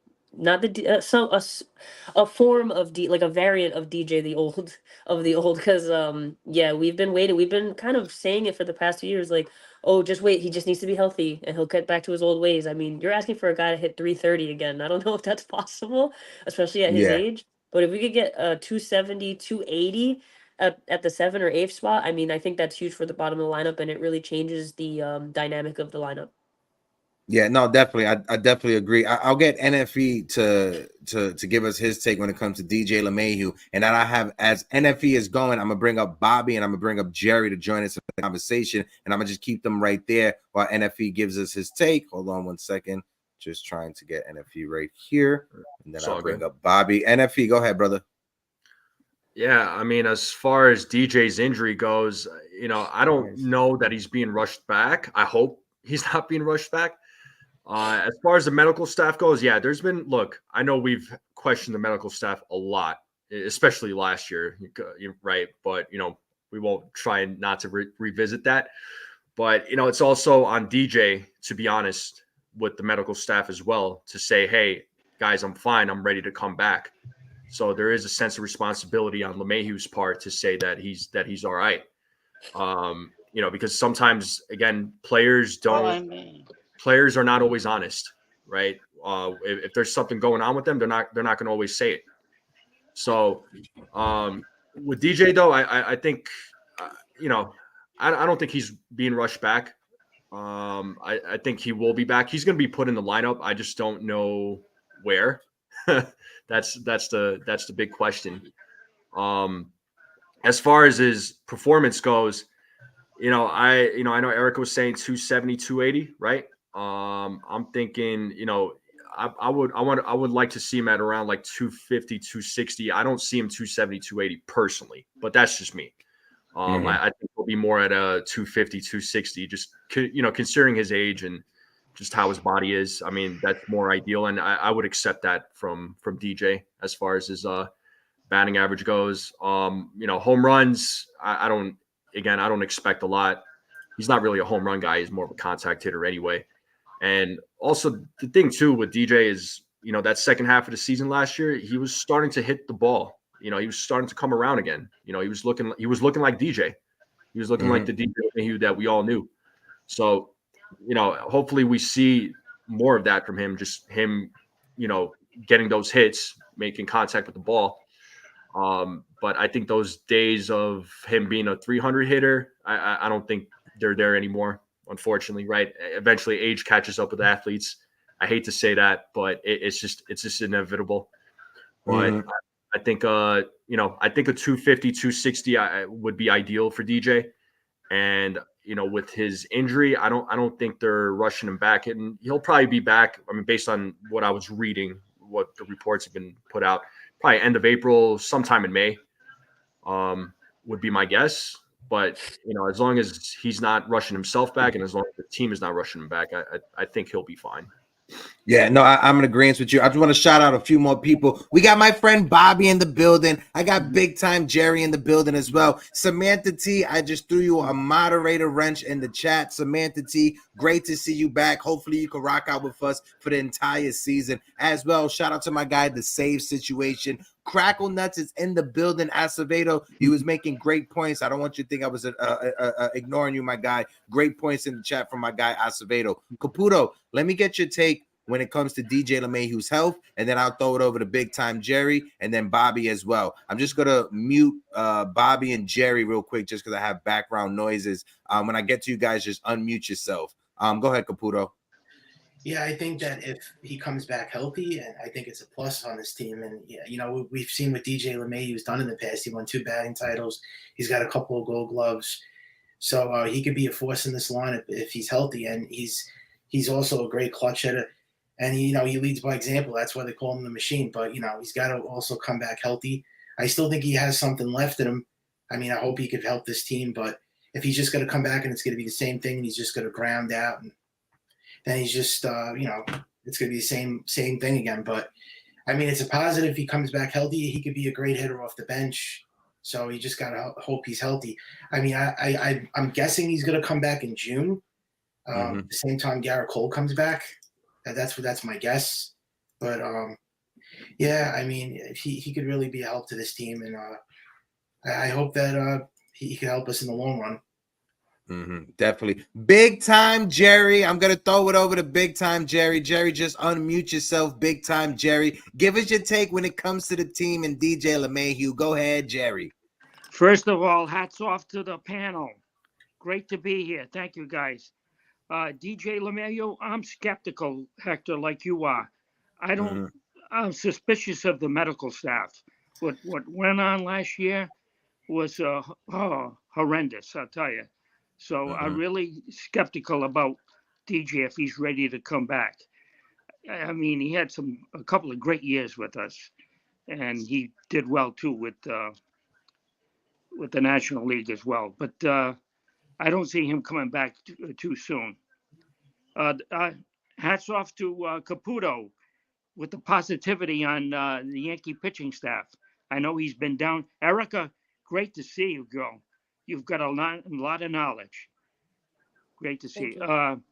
form of like a variant of DJ the old because yeah, we've been waiting. We've been kind of saying it for the past 2 years, like, oh, just wait. He just needs to be healthy and he'll get back to his old ways. I mean, you're asking for a guy to hit 330 again. I don't know if that's possible, especially at his age. But if we could get 270, 280, at the 7 or 8th spot, I mean, I think that's huge for the bottom of the lineup, and it really changes the dynamic of the lineup. Yeah, no, definitely. I definitely agree. I'll get NFE to give us his take when it comes to DJ LeMahieu. And then I have, as NFE is going, I'm gonna bring up Bobby and I'm gonna bring up Jerry to join us in the conversation. And I'm gonna just keep them right there while NFE gives us his take. Hold on one second. Just trying to get NFE right here. And then I'll bring up Bobby. NFE, go ahead, brother. Yeah, I mean, as far as DJ's injury goes, I don't know that he's being rushed back. I hope he's not being rushed back. As far as the medical staff goes, yeah, look, I know we've questioned the medical staff a lot, especially last year, right? But, we won't try not to revisit that. But, it's also on DJ, to be honest, with the medical staff as well, to say, hey, guys, I'm fine. I'm ready to come back. So there is a sense of responsibility on LeMahieu's part to say that he's all right. Because sometimes, again, players are not always honest, right? If there's something going on with them, they're not going to always say it. So with DJ though, I think, I don't think he's being rushed back. I think he will be back. He's going to be put in the lineup. I just don't know where. That's the big question. As far as his performance goes, I know Erica was saying 270, 280, right? I'm thinking, I would like to see him at around like 250, 260. I don't see him 270, 280 personally, but that's just me. I think he'll be more at a 250, 260, just, considering his age and just how his body is. I mean, that's more ideal. And I would accept that from DJ as far as his batting average goes. Home runs, I don't expect a lot. He's not really a home run guy. He's more of a contact hitter anyway. And also the thing too with DJ is, that second half of the season last year, he was starting to hit the ball. He was starting to come around again. He was looking like DJ. He was looking like the DJ that we all knew. So, hopefully we see more of that from him, just him, getting those hits, making contact with the ball. But I think those days of him being a 300 hitter, I don't think they're there anymore, unfortunately, right? Eventually age catches up with athletes. I hate to say that, but it's just inevitable. But I think, I think a 250, 260 would be ideal for DJ. And, with his injury, I don't think they're rushing him back, and he'll probably be back. I mean, based on what I was reading, what the reports have been put out, probably end of April, sometime in May, would be my guess. But, as long as he's not rushing himself back and as long as the team is not rushing him back, I think he'll be fine. Yeah, no, I'm in agreement with you. I just want to shout out a few more people. We got my friend Bobby in the building. I got big time Jerry in the building as well. Samantha T, I just threw you a moderator wrench in the chat. Samantha T, great to see you back. Hopefully you can rock out with us for the entire season as well. Shout out to my guy, The Save Situation. Crackle Nuts is in the building. Acevedo, he was making great points. I don't want you to think I was ignoring you, my guy. Great points in the chat from my guy, Acevedo. Caputo, let me get your take when it comes to DJ LeMahieu's health, and then I'll throw it over to big time Jerry and then Bobby as well. I'm just gonna mute Bobby and Jerry real quick just because I have background noises. When I get to you guys, just unmute yourself. Go ahead, Caputo. Yeah, I think that if he comes back healthy, and I think it's a plus on this team. And we've seen what DJ LeMahieu's done in the past. He won 2 batting titles. He's got a couple of Gold Gloves, so he could be a force in this lineup if he's healthy. And he's also a great clutch hitter. And he leads by example. That's why they call him the machine. But he's got to also come back healthy. I still think he has something left in him. I mean, I hope he could help this team. But if he's just going to come back and it's going to be the same thing, and he's just going to ground out, and then he's just it's going to be the same thing again. But I mean, it's a positive. If he comes back healthy, he could be a great hitter off the bench. So you just got to hope he's healthy. I mean, I'm guessing he's going to come back in June. At the same time Garrett Cole comes back. That's my guess. But yeah, I mean, he could really be a help to this team, and I hope that he can help us in the long run. Definitely. Big time Jerry. I'm gonna throw it over to big time Jerry. Jerry, just unmute yourself. Big time Jerry. Give us your take when it comes to the team and DJ LeMahieu. Go ahead, Jerry. First of all, hats off to the panel. Great to be here. Thank you, guys. DJ LeMayo, I'm skeptical, Hector, like you are. I don't. Mhm. I'm suspicious of the medical staff. What went on last year was horrendous, I'll tell you. So I'm Mhm. really skeptical about DJ if he's ready to come back. I mean, he had a couple of great years with us, and he did well too with the National League as well. But I don't see him coming back too soon. Hats off to Caputo with the positivity on the Yankee pitching staff. I know he's been down. Erica, great to see you, girl. You've got a lot of knowledge. Great to see. Thank you.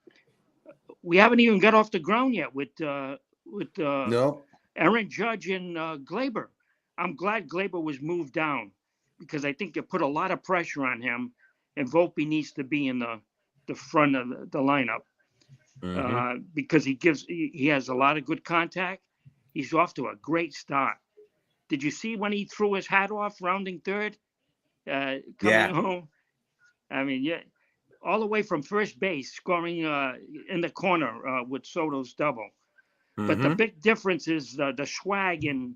We haven't even got off the ground yet with No. Aaron Judge and Glaber. I'm glad Glaber was moved down because I think it put a lot of pressure on him, and Volpe needs to be in the front of the lineup because he has a lot of good contact. He's off to a great start. Did you see when he threw his hat off, rounding third, coming Yeah. home? I mean, yeah, all the way from first base, scoring in the corner with Soto's double. But the Mhm. big difference is the swag in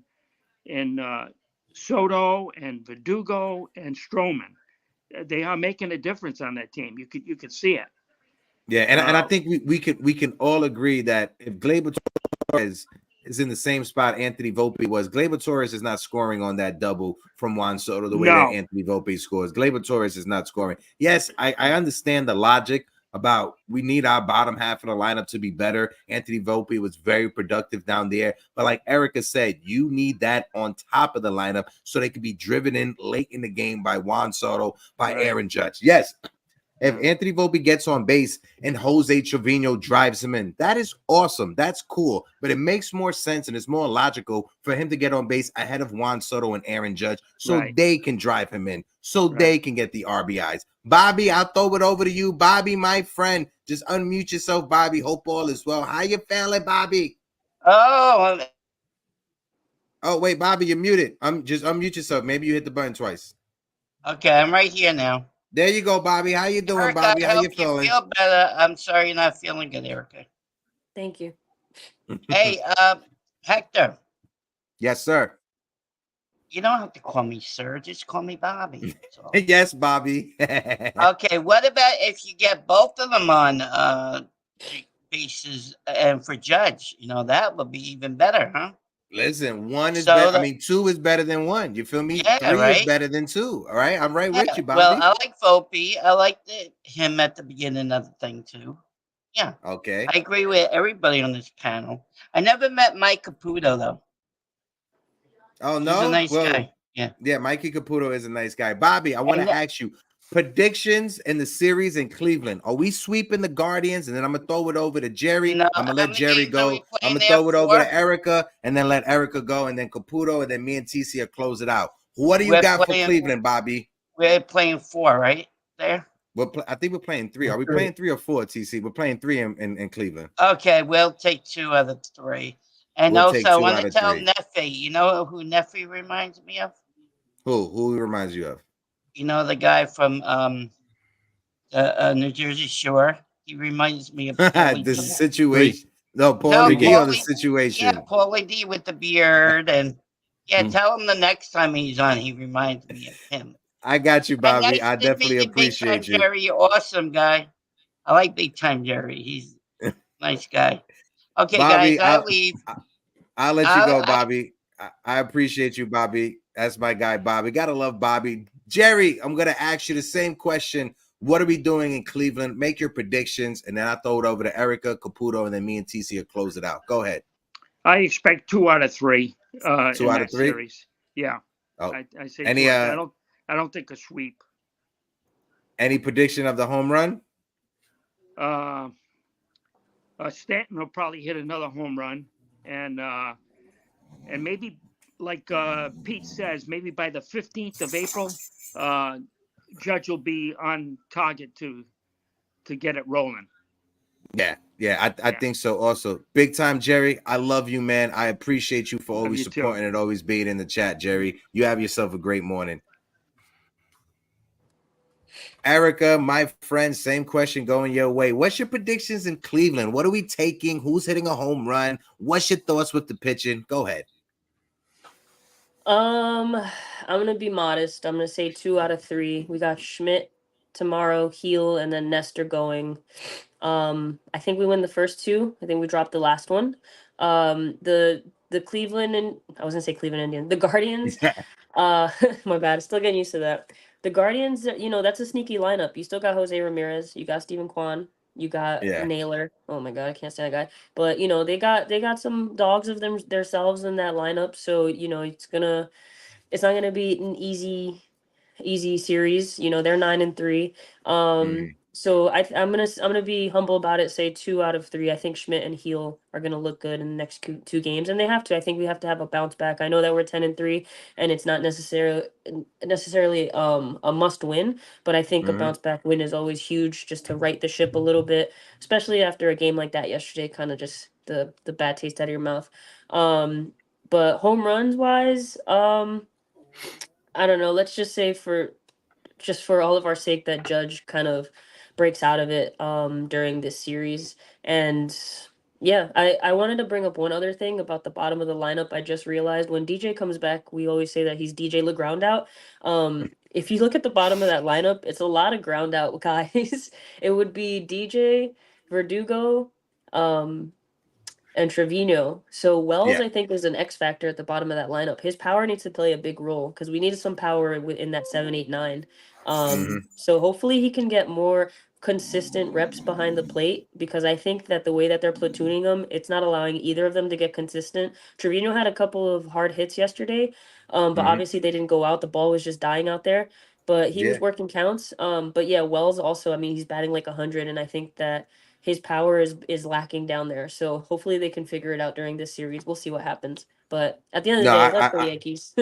Soto and Verdugo and Stroman. They are making a difference on that team. You could see it. Yeah, and I think we can all agree that if Gleyber Torres is in the same spot Anthony Volpe was, Gleyber Torres is not scoring on that double from Juan Soto the way that No, Anthony Volpe scores. Gleyber Torres is not scoring. Yes, I understand the logic about we need our bottom half of the lineup to be better. Anthony Volpe was very productive down there, but like Erica said, you need that on top of the lineup so they can be driven in late in the game by Juan Soto, by right. Aaron Judge. Yes. If Yeah. Anthony Volpe gets on base and Jose Trevino drives him in, that is awesome. That's cool. But it makes more sense and it's more logical for him to get on base ahead of Juan Soto and Aaron Judge so Right. they can drive him in, so Right. they can get the RBIs. Bobby, I'll throw it over to you. Bobby, my friend, just unmute yourself, Bobby. Hope all is well. How you feeling, Bobby? Oh, Oh, wait, Bobby, you're muted. Just unmute yourself. Maybe you hit the button twice. okay. I'm right here now. There you go, Bobby. How you doing, Erica, Bobby? I How you hope you feeling? feel better. I'm sorry you're not feeling good, Erica. Thank you. Hey, Hector, Yes, sir. you don't have to call me sir. Just call me Bobby. That's all. Yes, Bobby. Okay, what about if you get both of them on bases and for Judge? You know, that would be even better, huh? Listen, one is So better. I the- mean, two is better than one. You feel me? Yeah, Three is right? better than two. All right. I'm right with Yeah. you, Well, Bobby. I like Volpe. I like him at the beginning of the thing too. Yeah, Okay. I agree with everybody on this panel. I never met Mike Caputo though. Oh, He's a no? nice Well, guy. Yeah. Mikey Caputo is a nice guy. Bobby, I want And to ask you predictions in the series in Cleveland. Are we sweeping the Guardians? And then I'm going to throw it over to Jerry. No, I'm going to how let many Jerry games are we go. I'm playing going to there throw it over for? to Erica and then let Erica go and then Caputo and then me and TC will close it out. What do you We're got for playing- Cleveland, Bobby? We're playing 4, right? There. I think we're playing 3. Are we playing 3 or 4, TC? We're playing 3 in Cleveland. Okay, we'll take 2 out of 3. And We'll take also, I 2 want out to of tell 3. Neffy, you know who Neffy reminds me of? Who reminds you of? You know the guy from New Jersey Shore? He reminds me of Paulie The D. situation. No, No, Paulie D on the Paulie- situation. Yeah, Paulie D with the beard. And yeah, Mm. tell him the next time he's on, he reminds me of him. I got you, And Bobby. nice I to definitely meet you, Big Time appreciate you. Jerry. You're awesome guy. I like Big Time Jerry. He's a nice guy. Okay, Bobby, guys, I leave. I'll let you go, I- Bobby. I appreciate you, Bobby. That's my guy, Bobby. Gotta love Bobby. Jerry, I'm gonna ask you the same question. What are we doing in Cleveland? Make your predictions, and then I'll throw it over to Erica, Caputo, and then me and TC will close it out. Go ahead. I expect 2 out of 3. 2 out of that 3? series. Yeah. Oh, I say any 2 out of 3. I don't think a sweep. any prediction of the home run? Stanton will probably hit another home run, and maybe like Pete says, maybe by the 15th of April, Judge will be on target to get it rolling. Yeah, I think so also. Big time, Jerry. I love you, man. I appreciate you for always you too. supporting and always being in the chat, Jerry. You have yourself a great morning. Erica, my friend, same question going your way. What's your predictions in Cleveland? What are we taking? Who's hitting a home run? What's your thoughts with the pitching? Go ahead. I'm gonna be modest. I'm gonna say 2 out of 3. We got Schmidt tomorrow, Heel, and then Nestor going. I think we win the first 2. I think we dropped the last one. The Cleveland and I was gonna say Cleveland Indians, the Guardians. My bad. Still getting used to that. The Guardians, that's a sneaky lineup. You still got Jose Ramirez. You got Steven Kwan. You got Yeah. Naylor. Oh my God, I can't stand that guy. But they got some dogs of themselves in that lineup. So it's not gonna be an easy series. They're 9-3. So I'm gonna be humble about it. Say 2 out of 3. I think Schmidt and Heel are gonna look good in the next 2 games, and they have to. I think we have to have a bounce back. I know that we're 10-3, and it's not necessarily a must win, but I think a bounce back win is always huge, just to right the ship a little bit, especially after a game like that yesterday. Kind of just the bad taste out of your mouth. But home runs wise, I don't know. Let's just say for all of our sake that Judge kind of breaks out of it during this series. And yeah, I wanted to bring up one other thing about the bottom of the lineup. I just realized when DJ comes back, we always say that he's DJ LeGround out. If you look at the bottom of that lineup, it's a lot of ground out guys. It would be DJ, Verdugo, and Trevino. So Wells, Yeah. I think, is an X factor at the bottom of that lineup. His power needs to play a big role because we needed some power in that 7, 8, 9. So hopefully he can get more consistent reps behind the plate, because I think that the way that they're platooning them, it's not allowing either of them to get consistent. Trevino had a couple of hard hits yesterday, but obviously they didn't go out. The ball was just dying out there. But he was working counts. But yeah, Wells also, I mean, he's batting like 100, and I think that his power is lacking down there. So hopefully they can figure it out during this series. We'll see what happens. But at the end of the No, day, let's go Yankees.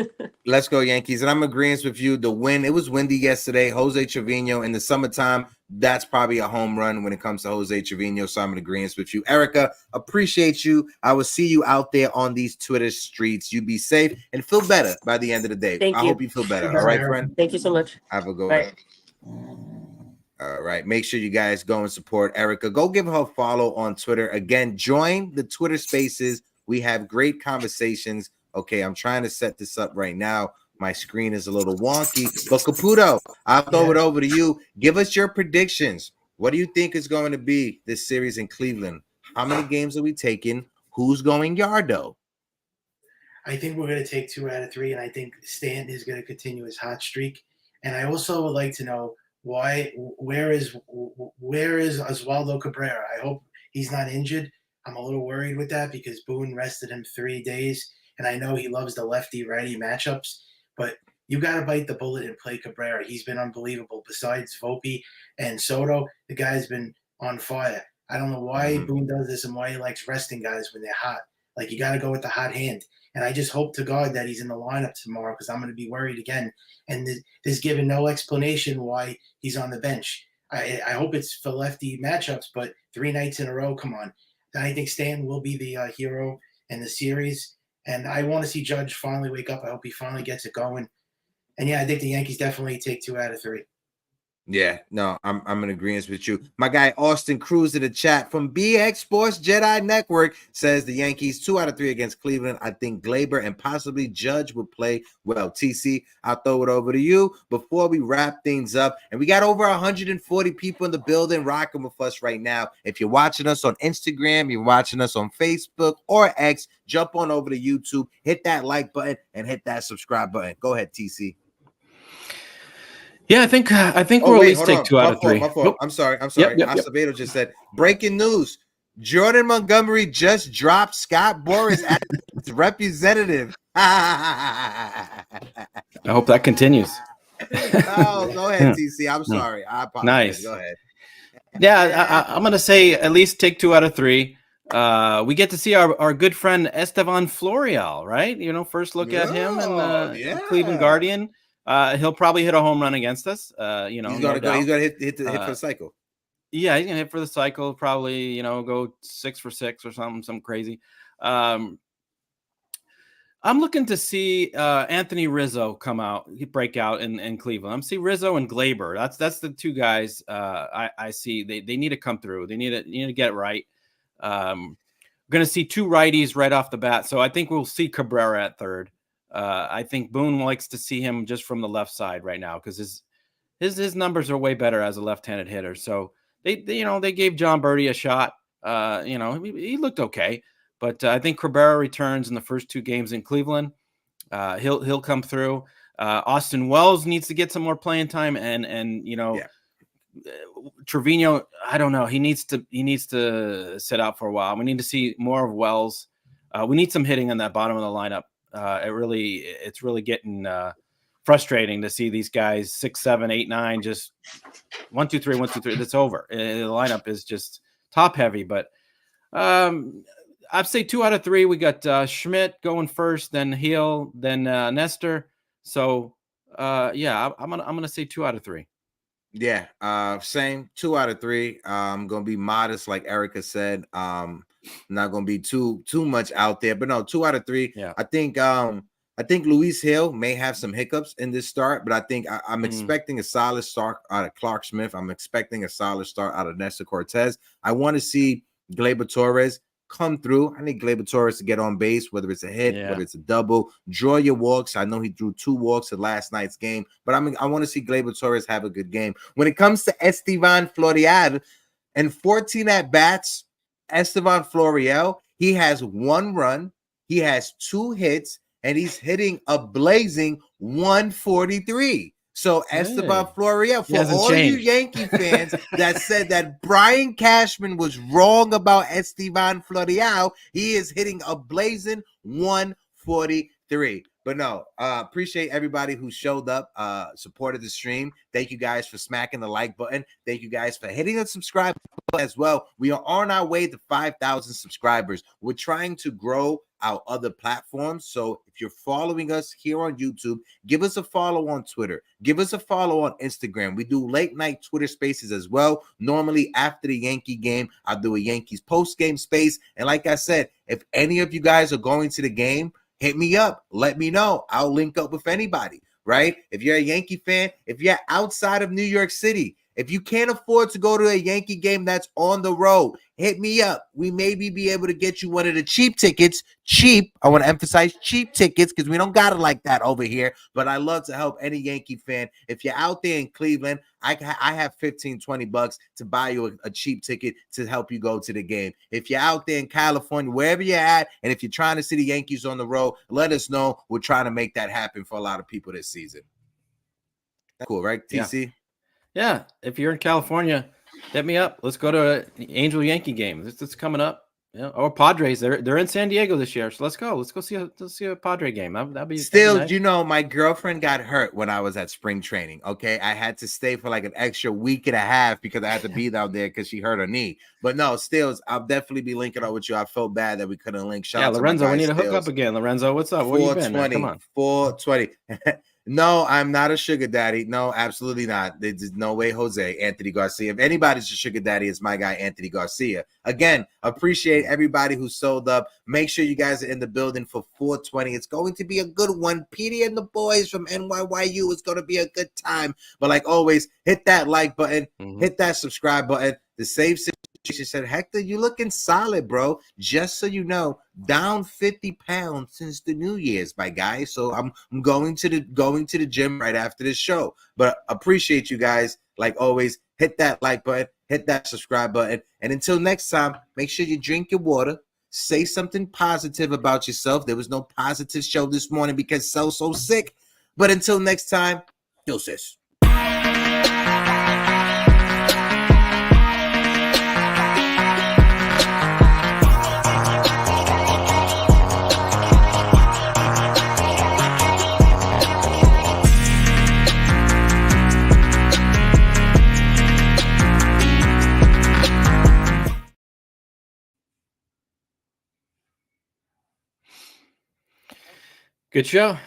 let's go Yankees. And I'm agreeing with you. The win, it was windy yesterday. Jose Trevino in the summertime, that's probably a home run when it comes to Jose Trevino. So I'm in agreement with you. Erica, appreciate you. I will see you out there on these Twitter streets. You be safe and feel better by the end of the day. Thank I you. hope you feel better. All right, friend? Thank you so much. Have a good Bye. one. All right. Make sure you guys go and support Erica. Go give her a follow on Twitter. Again, join the Twitter Spaces. We have great conversations. Okay, I'm trying to set this up right now. My screen is a little wonky. But Caputo, I'll throw it over to you. Give us your predictions. What do you think is going to be this series in Cleveland? How many games are we taking? Who's going yardo? I think we're going to take 2 out of 3, and I think Stanton is going to continue his hot streak. And I also would like to know where is Oswaldo Cabrera? I hope he's not injured. I'm a little worried with that because Boone rested him 3 days, and I know he loves the lefty-righty matchups, but you got to bite the bullet and play Cabrera. He's been unbelievable. Besides Volpe and Soto, the guy's been on fire. I don't know why Boone does this and why he likes resting guys when they're hot. Like, you got to go with the hot hand. And I just hope to God that he's in the lineup tomorrow because I'm going to be worried again. And there's given no explanation why he's on the bench. I hope it's for lefty matchups, but 3 nights in a row, come on. I think Stanton will be the hero in the series. And I want to see Judge finally wake up. I hope he finally gets it going. And yeah, I think the Yankees definitely take 2 out of 3. Yeah, no, I'm in agreement with you. My guy Austin Cruz in the chat from BX Sports Jedi Network says the Yankees 2 out of 3 against Cleveland. I think Glaber and possibly Judge would play well. TC, I'll throw it over to you before we wrap things up. And we got over 140 people in the building rocking with us right now. If you're watching us on Instagram, you're watching us on Facebook or X, jump on over to YouTube, hit that like button and hit that subscribe button. Go ahead, TC. Yeah, I think we'll at least take 2 out of 3. My fault. Nope. I'm sorry. Yep. Acevedo just said breaking news. Jordan Montgomery just dropped Scott Boras as his representative. I hope that continues. Oh, go ahead, TC. I'm sorry. I apologize. Nice. Go ahead. Yeah, I'm going to say at least take 2 out of 3. We get to see our good friend Estevan Florial, right? First look at him in the Cleveland Guardian. He'll probably hit a home run against us. He's gonna go. He's gonna hit for the cycle. Yeah, he's gonna hit for the cycle. Probably, go 6 for 6 or something crazy. I'm looking to see Anthony Rizzo break out in Cleveland. I'm see Rizzo and Glaber. That's the two guys I see. They need to come through. They need to get it right. Going to see two righties right off the bat. So I think we'll see Cabrera at third. I think Boone likes to see him just from the left side right now because his numbers are way better as a left-handed hitter. So they gave John Birdie a shot. He looked okay, but I think Cabrera returns in the first two games in Cleveland. He'll come through. Austin Wells needs to get some more playing time, and Trevino, I don't know. He needs to sit out for a while. We need to see more of Wells. We need some hitting on that bottom of the lineup. It's really getting frustrating to see these guys 6, 7, 8, 9 just 1, 2, 3, 1, 2, 3. That's over. The lineup is just top heavy. But I'd say 2 out of 3. We got Schmidt going first, then Heel, then Nestor. So I'm gonna say 2 out of 3. Yeah, same 2 out of 3. I'm gonna be modest, like Erica said. Not gonna be too much out there, but no, 2 out of 3. Yeah, I think Luis Hill may have some hiccups in this start, but I think I'm expecting a solid start out of Clark Smith. I'm expecting a solid start out of Nestor Cortez. I want to see Gleyber Torres come through. I need Gleyber Torres to get on base, whether it's a hit, whether it's a double. Draw your walks. I know he drew 2 walks in last night's game, but I want to see Gleyber Torres have a good game. When it comes to Estevan Florial and 14 at bats, Estevan Florial, he has 1 run, he has 2 hits, and he's hitting a blazing 143. So Esteban Florial, for all you Yankee fans that said that Brian Cashman was wrong about Esteban Florial, he is hitting a blazing 143. But no, appreciate everybody who showed up, supported the stream. Thank you guys for smacking the like button. Thank you guys for hitting the subscribe button as well. We are on our way to 5,000 subscribers. We're trying to grow our other platforms. So if you're following us here on YouTube, give us a follow on Twitter. Give us a follow on Instagram. We do late night Twitter spaces as well. Normally after the Yankee game, I'll do a Yankees post-game space. And like I said, if any of you guys are going to the game, hit me up. Let me know. I'll link up with anybody, right? If you're a Yankee fan, if you're outside of New York City, if you can't afford to go to a Yankee game that's on the road, hit me up. We maybe be able to get you one of the cheap tickets. Cheap. I want to emphasize cheap tickets because we don't got it like that over here. But I love to help any Yankee fan. If you're out there in Cleveland, I have $15-20 to buy you a cheap ticket to help you go to the game. If you're out there in California, wherever you're at, and if you're trying to see the Yankees on the road, let us know. We're trying to make that happen for a lot of people this season. That's cool, right, TC? Yeah, if you're in California, hit me up. Let's go to an Angel Yankee game. It's coming up. Yeah, or Padres. They're in San Diego this year, so let's go. Let's go see a Padre game. That'd be still. Nice. My girlfriend got hurt when I was at spring training. Okay, I had to stay for like an extra week and a half because I had to be down there because she hurt her knee. But no, Stills, I'll definitely be linking up with you. I felt bad that we couldn't link. Shout Lorenzo, we need to hook up again. Lorenzo, what's up? Where you been, man? Come on. 420. No, I'm not a sugar daddy. No, absolutely not. There's no way, Jose. Anthony Garcia. If anybody's a sugar daddy, it's my guy, Anthony Garcia. Again, appreciate everybody who sold up. Make sure you guys are in the building for 420. It's going to be a good one. Petey and the boys from NYYU. It's going to be a good time. But like always, hit that like button. Hit that subscribe button. The save situation said, Hector, you looking solid, bro. Just so you know, down 50 pounds since the New Year's, my guy. So I'm going to the gym right after this show. But appreciate you guys. Like always, hit that like button, hit that subscribe button. And until next time, make sure you drink your water. Say something positive about yourself. There was no positive show this morning because so sick. But until next time, deuces. Good show.